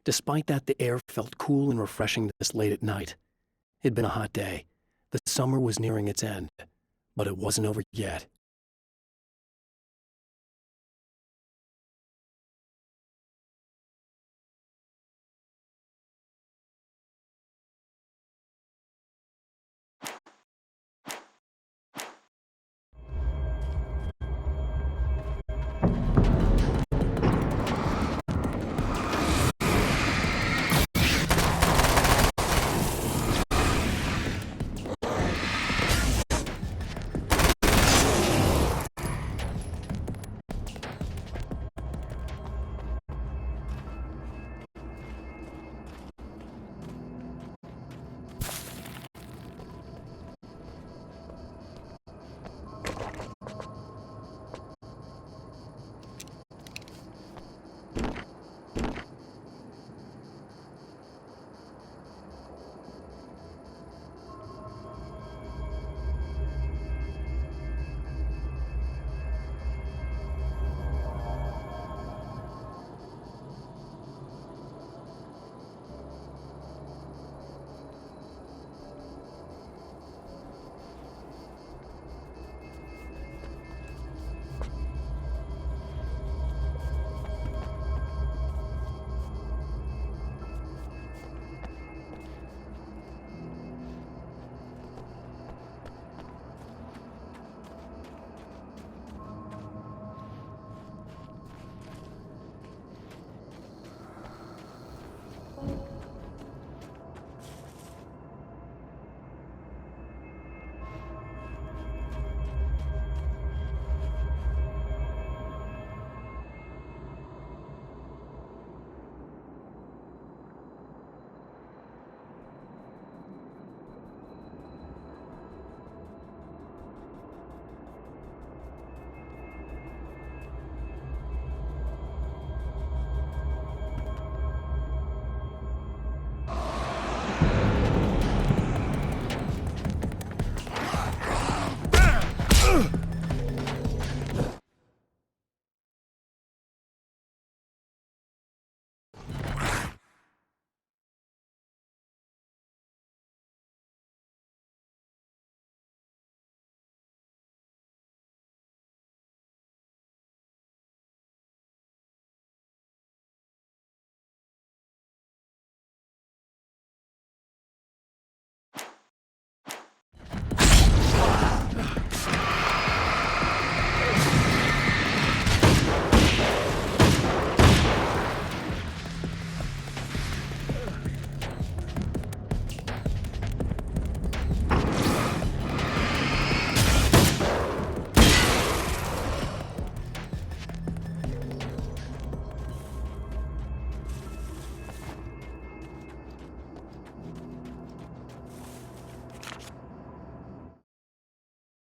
Despite that, the air felt cool and refreshing this late at night. It'd been a hot day. The summer was nearing its end, but it wasn't over yet.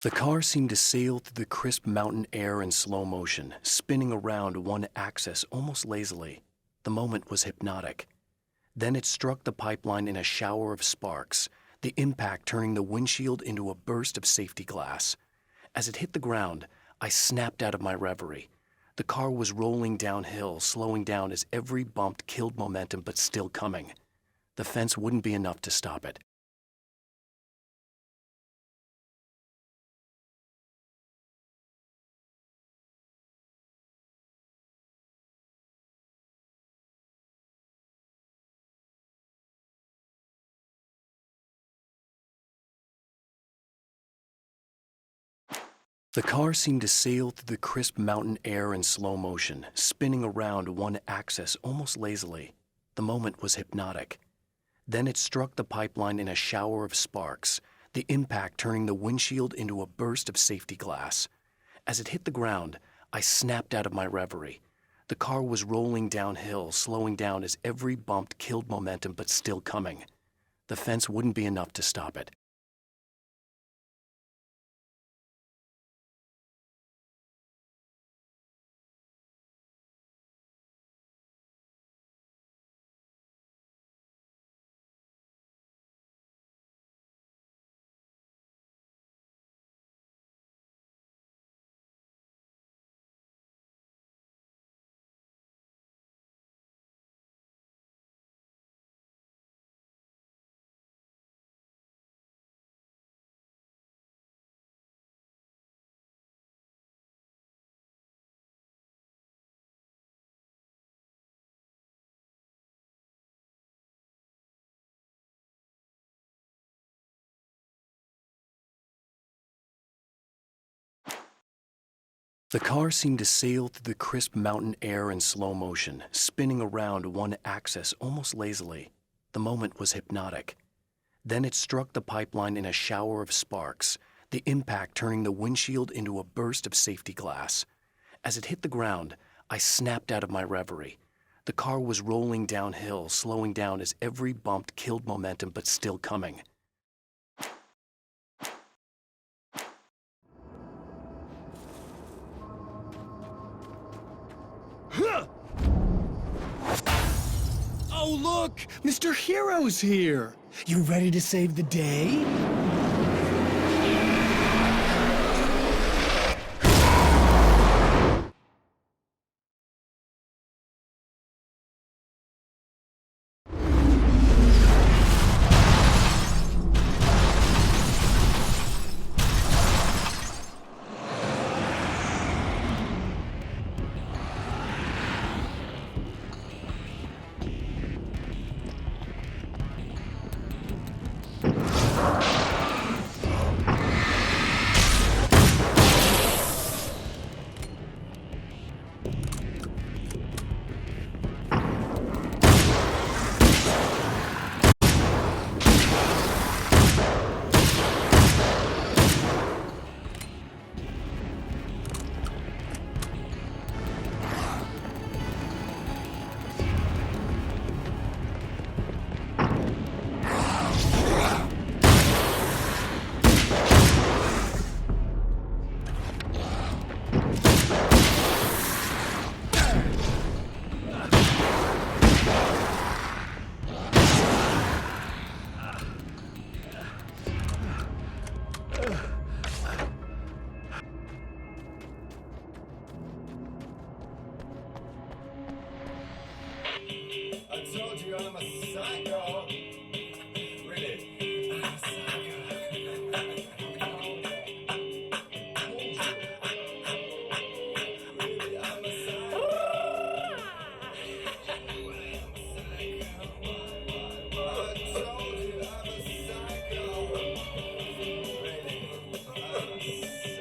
The car seemed to sail through the crisp mountain air in slow motion, spinning around one axis almost lazily. The moment was hypnotic. Then it struck the pipeline in a shower of sparks, the impact turning the windshield into a burst of safety glass. As it hit the ground, I snapped out of my reverie. The car was rolling downhill, slowing down as every bump killed momentum but still coming. The fence wouldn't be enough to stop it. The car seemed to sail through the crisp mountain air in slow motion, spinning around one axis almost lazily. The moment was hypnotic. Then it struck the pipeline in a shower of sparks, the impact turning the windshield into a burst of safety glass. As it hit the ground, I snapped out of my reverie. The car was rolling downhill, slowing down as every bump killed momentum but still coming. The fence wouldn't be enough to stop it. The car seemed to sail through the crisp mountain air in slow motion, spinning around one axis almost lazily. The moment was hypnotic. Then it struck the pipeline in a shower of sparks, the impact turning the windshield into a burst of safety glass. As it hit the ground, I snapped out of my reverie. The car was rolling downhill, slowing down as every bump killed momentum, but still coming. Oh, look! Mr. Hero's here! You ready to save the day? I told you I'm a psycho. Really? I'm a psycho. Really, I'm a psycho. I told you I'm a psycho. Really, I'm a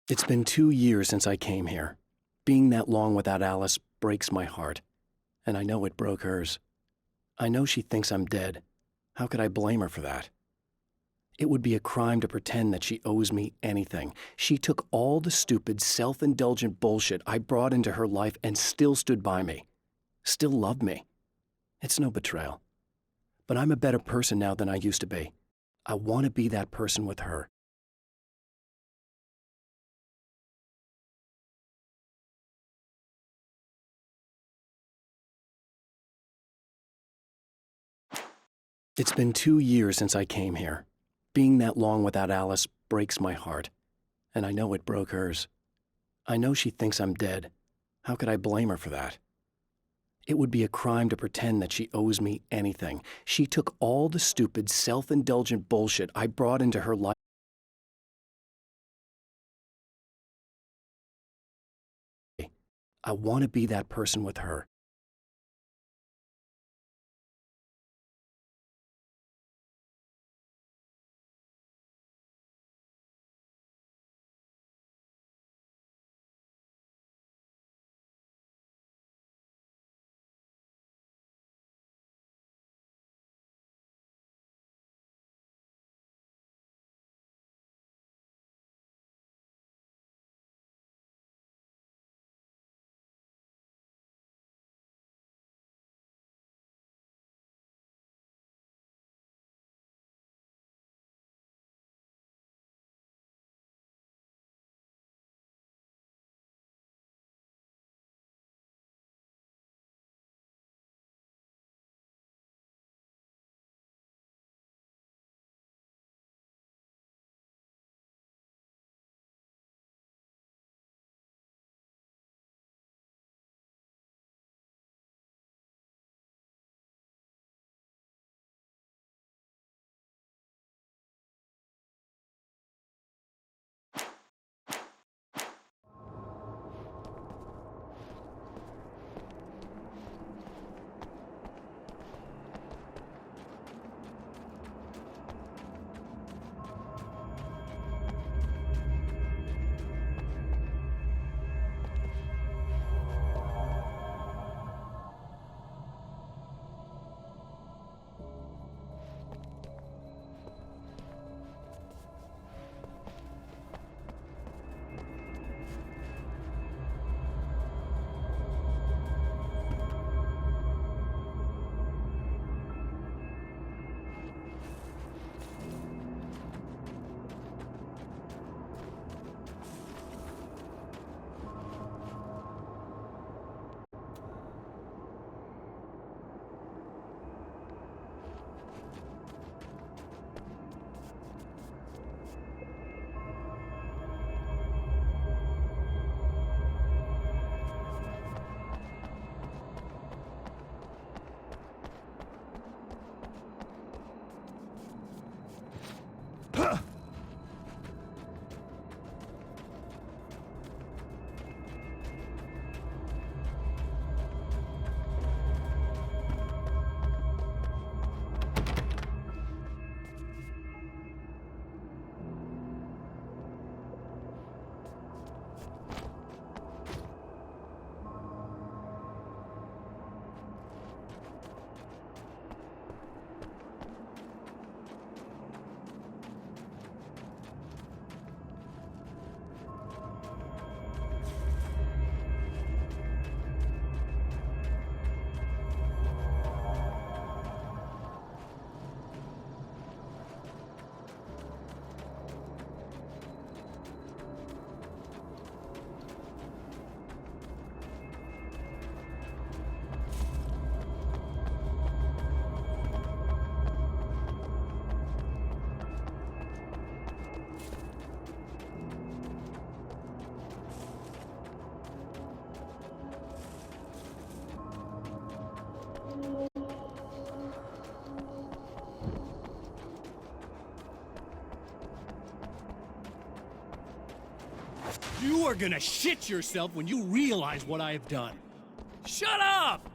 It's been 2 years since I came here. Being that long without Alice breaks my heart, and I know it broke hers. I know she thinks I'm dead. How could I blame her for that? It would be a crime to pretend that she owes me anything. She took all the stupid, self-indulgent bullshit I brought into her life and still stood by me. Still loved me. It's no betrayal. But I'm a better person now than I used to be. I want to be that person with her. It's been 2 years since I came here. Being that long without Alice breaks my heart, and I know it broke hers. I know she thinks I'm dead. How could I blame her for that? It would be a crime to pretend that she owes me anything. She took all the stupid, self-indulgent bullshit I brought into her life. I want to be that person with her. You are gonna shit yourself when you realize what I have done. Shut up!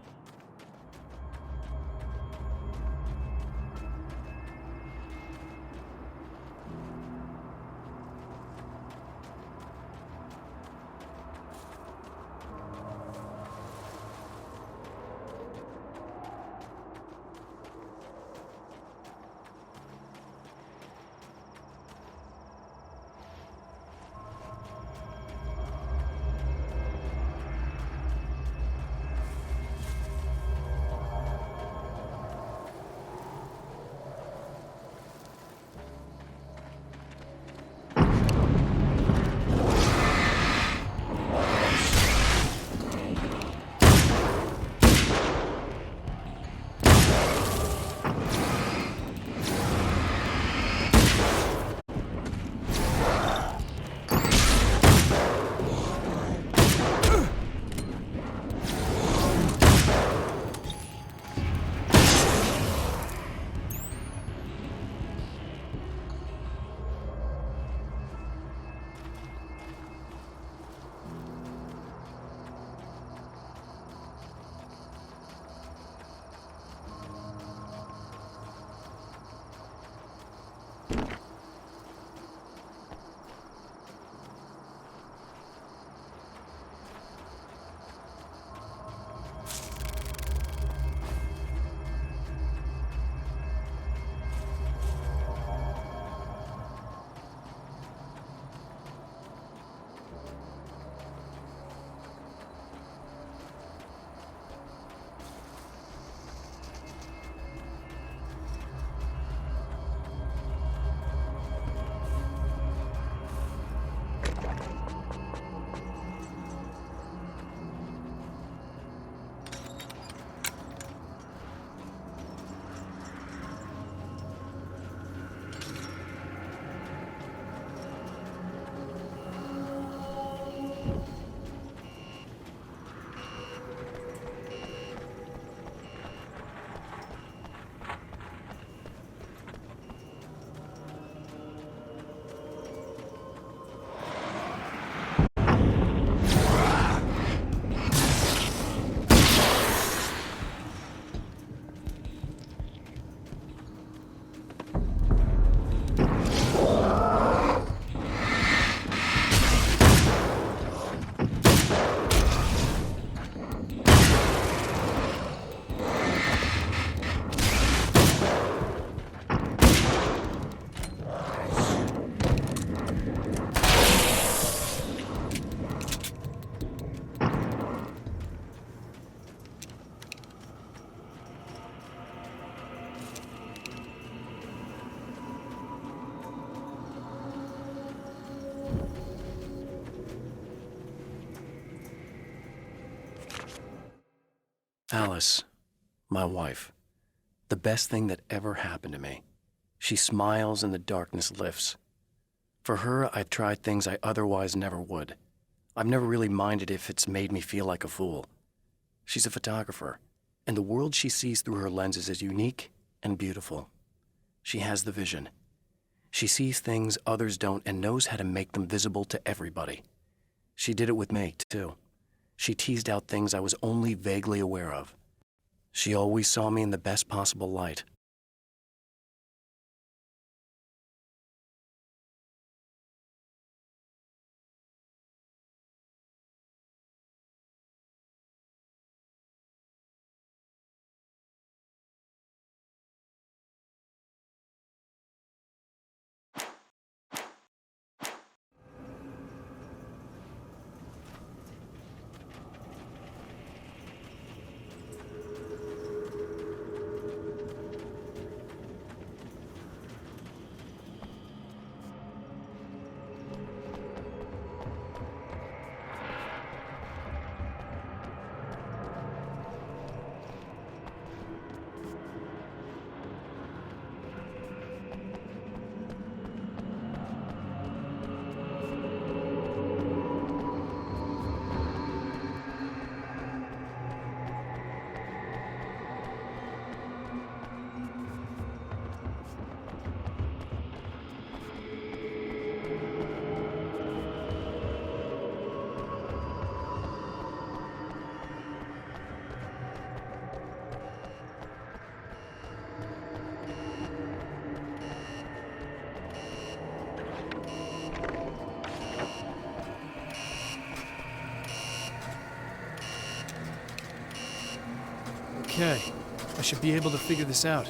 Alice, my wife, the best thing that ever happened to me. She smiles and the darkness lifts. For her, I've tried things I otherwise never would. I've never really minded if it's made me feel like a fool. She's a photographer, and the world she sees through her lenses is unique and beautiful. She has the vision. She sees things others don't and knows how to make them visible to everybody. She did it with me, too. She teased out things I was only vaguely aware of. She always saw me in the best possible light. Okay, I should be able to figure this out.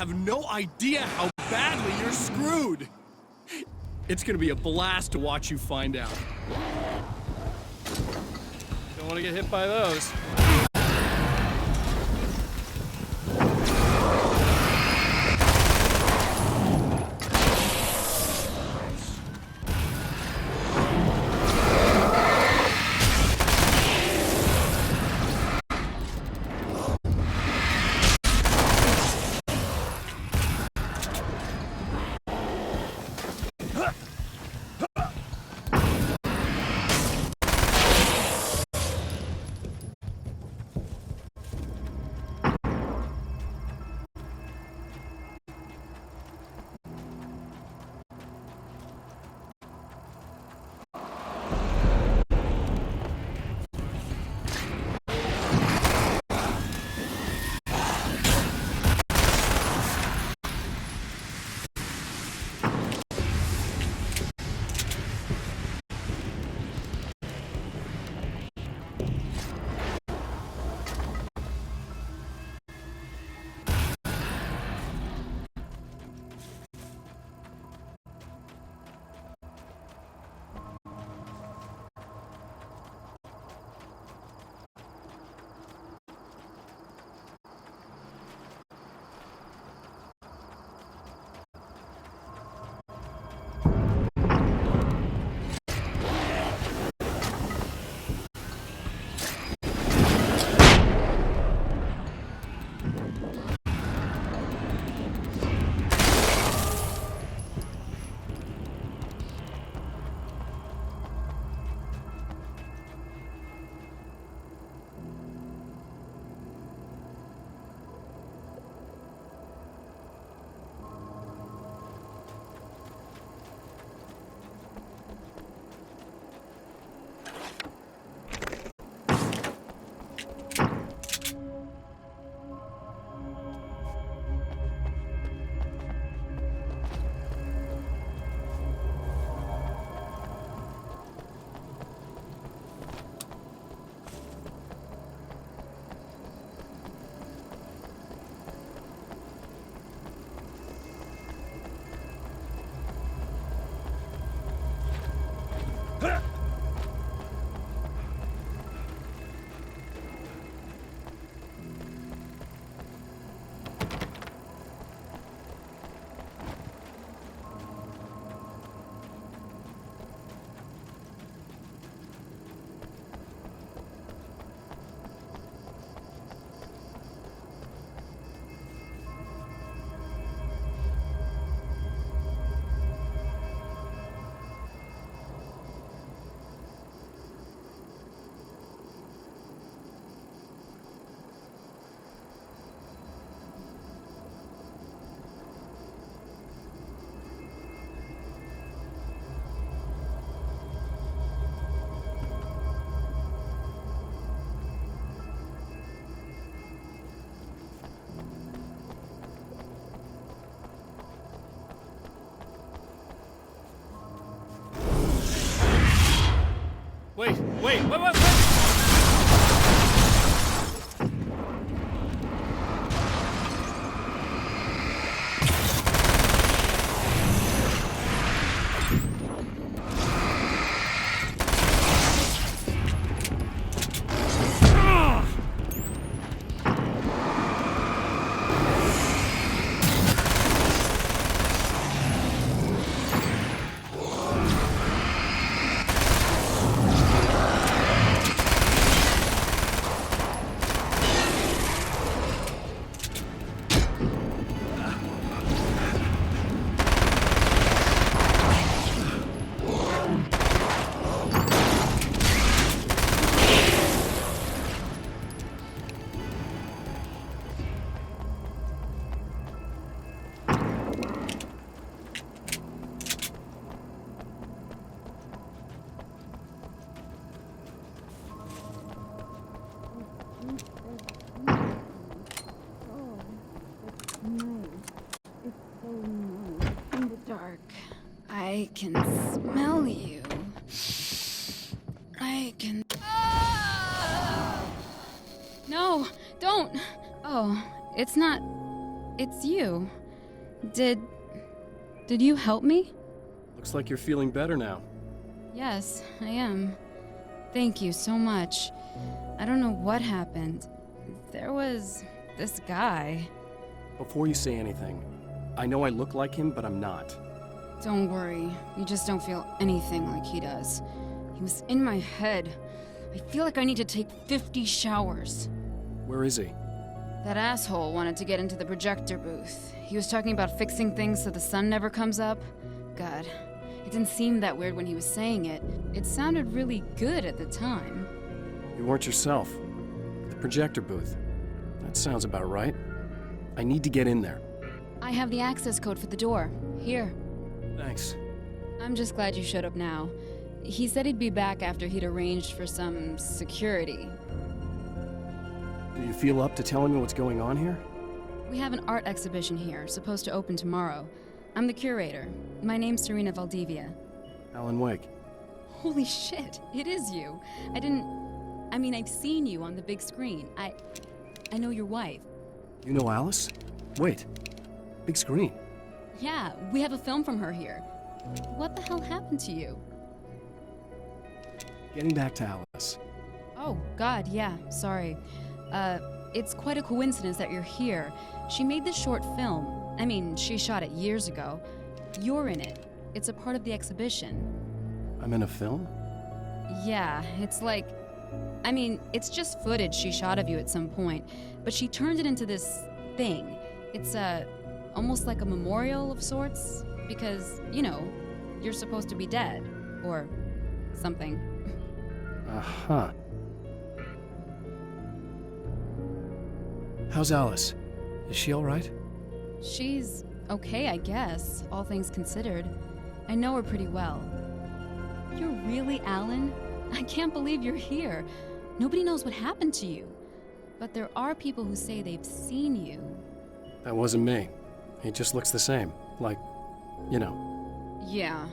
have no idea how badly you're screwed. It's gonna be a blast to watch you find out. Don't want to get hit by those. Wait. I can smell you. I can... No, don't! Oh, it's not it's you. Did you help me? Looks like you're feeling better now. Yes, I am. Thank you so much. I don't know what happened. There was this guy. Before you say anything, I know I look like him, but I'm not. Don't worry. You just don't feel anything like he does. He was in my head. I feel like I need to take 50 showers. Where is he? That asshole wanted to get into the projector booth. He was talking about fixing things so the sun never comes up. God, it didn't seem that weird when he was saying it. It sounded really good at the time. You weren't yourself. The projector booth. That sounds about right. I need to get in there. I have the access code for the door. Here. Thanks. I'm just glad you showed up now. He said he'd be back after he'd arranged for some security. Do you feel up to telling me what's going on here? We have an art exhibition here, supposed to open tomorrow. I'm the curator. My name's Serena Valdivia. Alan Wake. Holy shit, it is you. I've seen you on the big screen. I know your wife. You know Alice? Wait. Big screen. Yeah, we have a film from her here. What the hell happened to you? Getting back to Alice. Oh, God, yeah, sorry. It's quite a coincidence that you're here. She made this short film. She shot it years ago. You're in it. It's a part of the exhibition. I'm in a film? Yeah, it's just footage she shot of you at some point, but she turned it into this thing. It's almost like a memorial of sorts, because, you're supposed to be dead, or something. Uh-huh. How's Alice? Is she all right? She's okay, I guess, all things considered. I know her pretty well. You're really Alan? I can't believe you're here. Nobody knows what happened to you. But there are people who say they've seen you. That wasn't me. He just looks the same. Like, Yeah,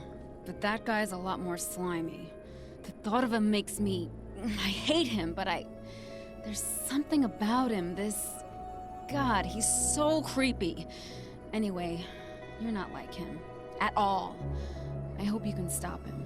but that guy's a lot more slimy. The thought of him makes me... I hate him, but there's something about him, God, he's so creepy. Anyway, you're not like him. At all. I hope you can stop him.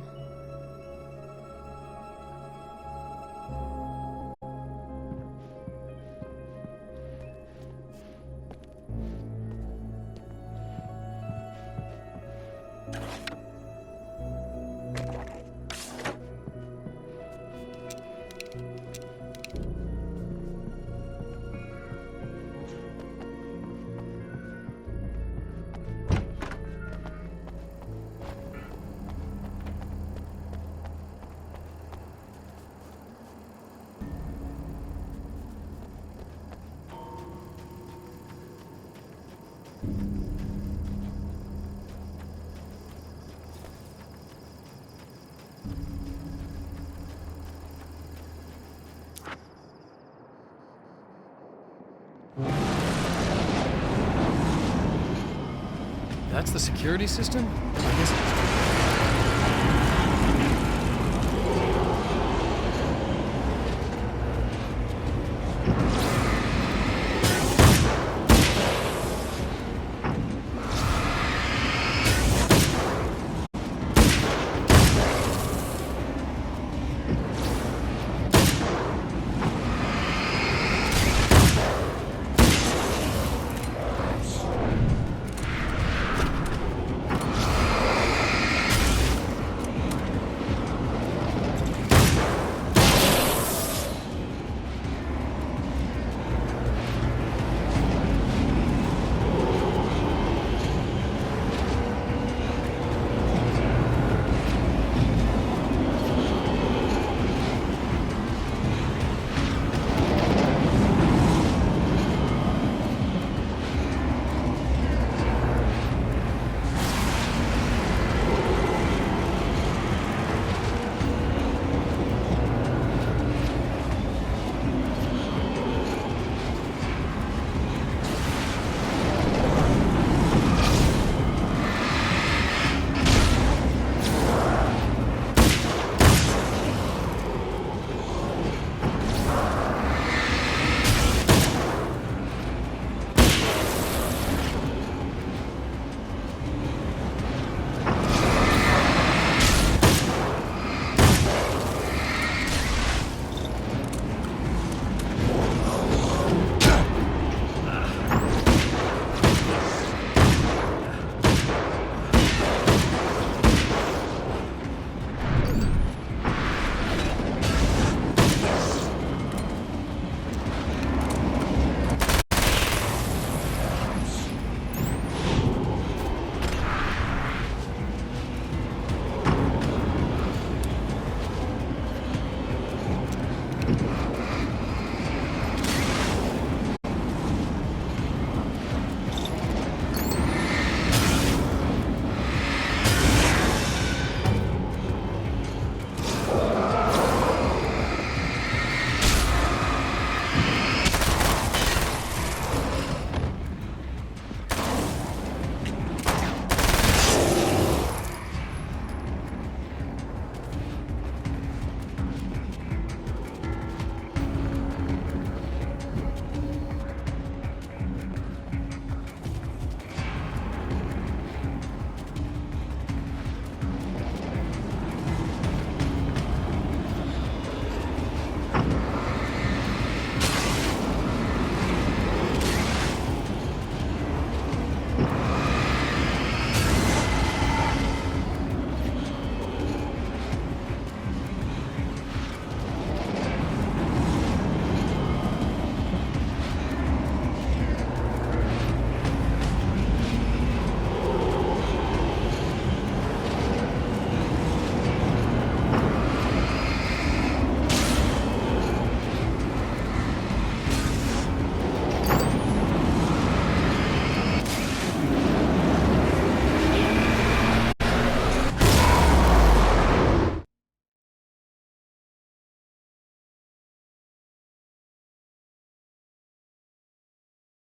That's the security system? I guess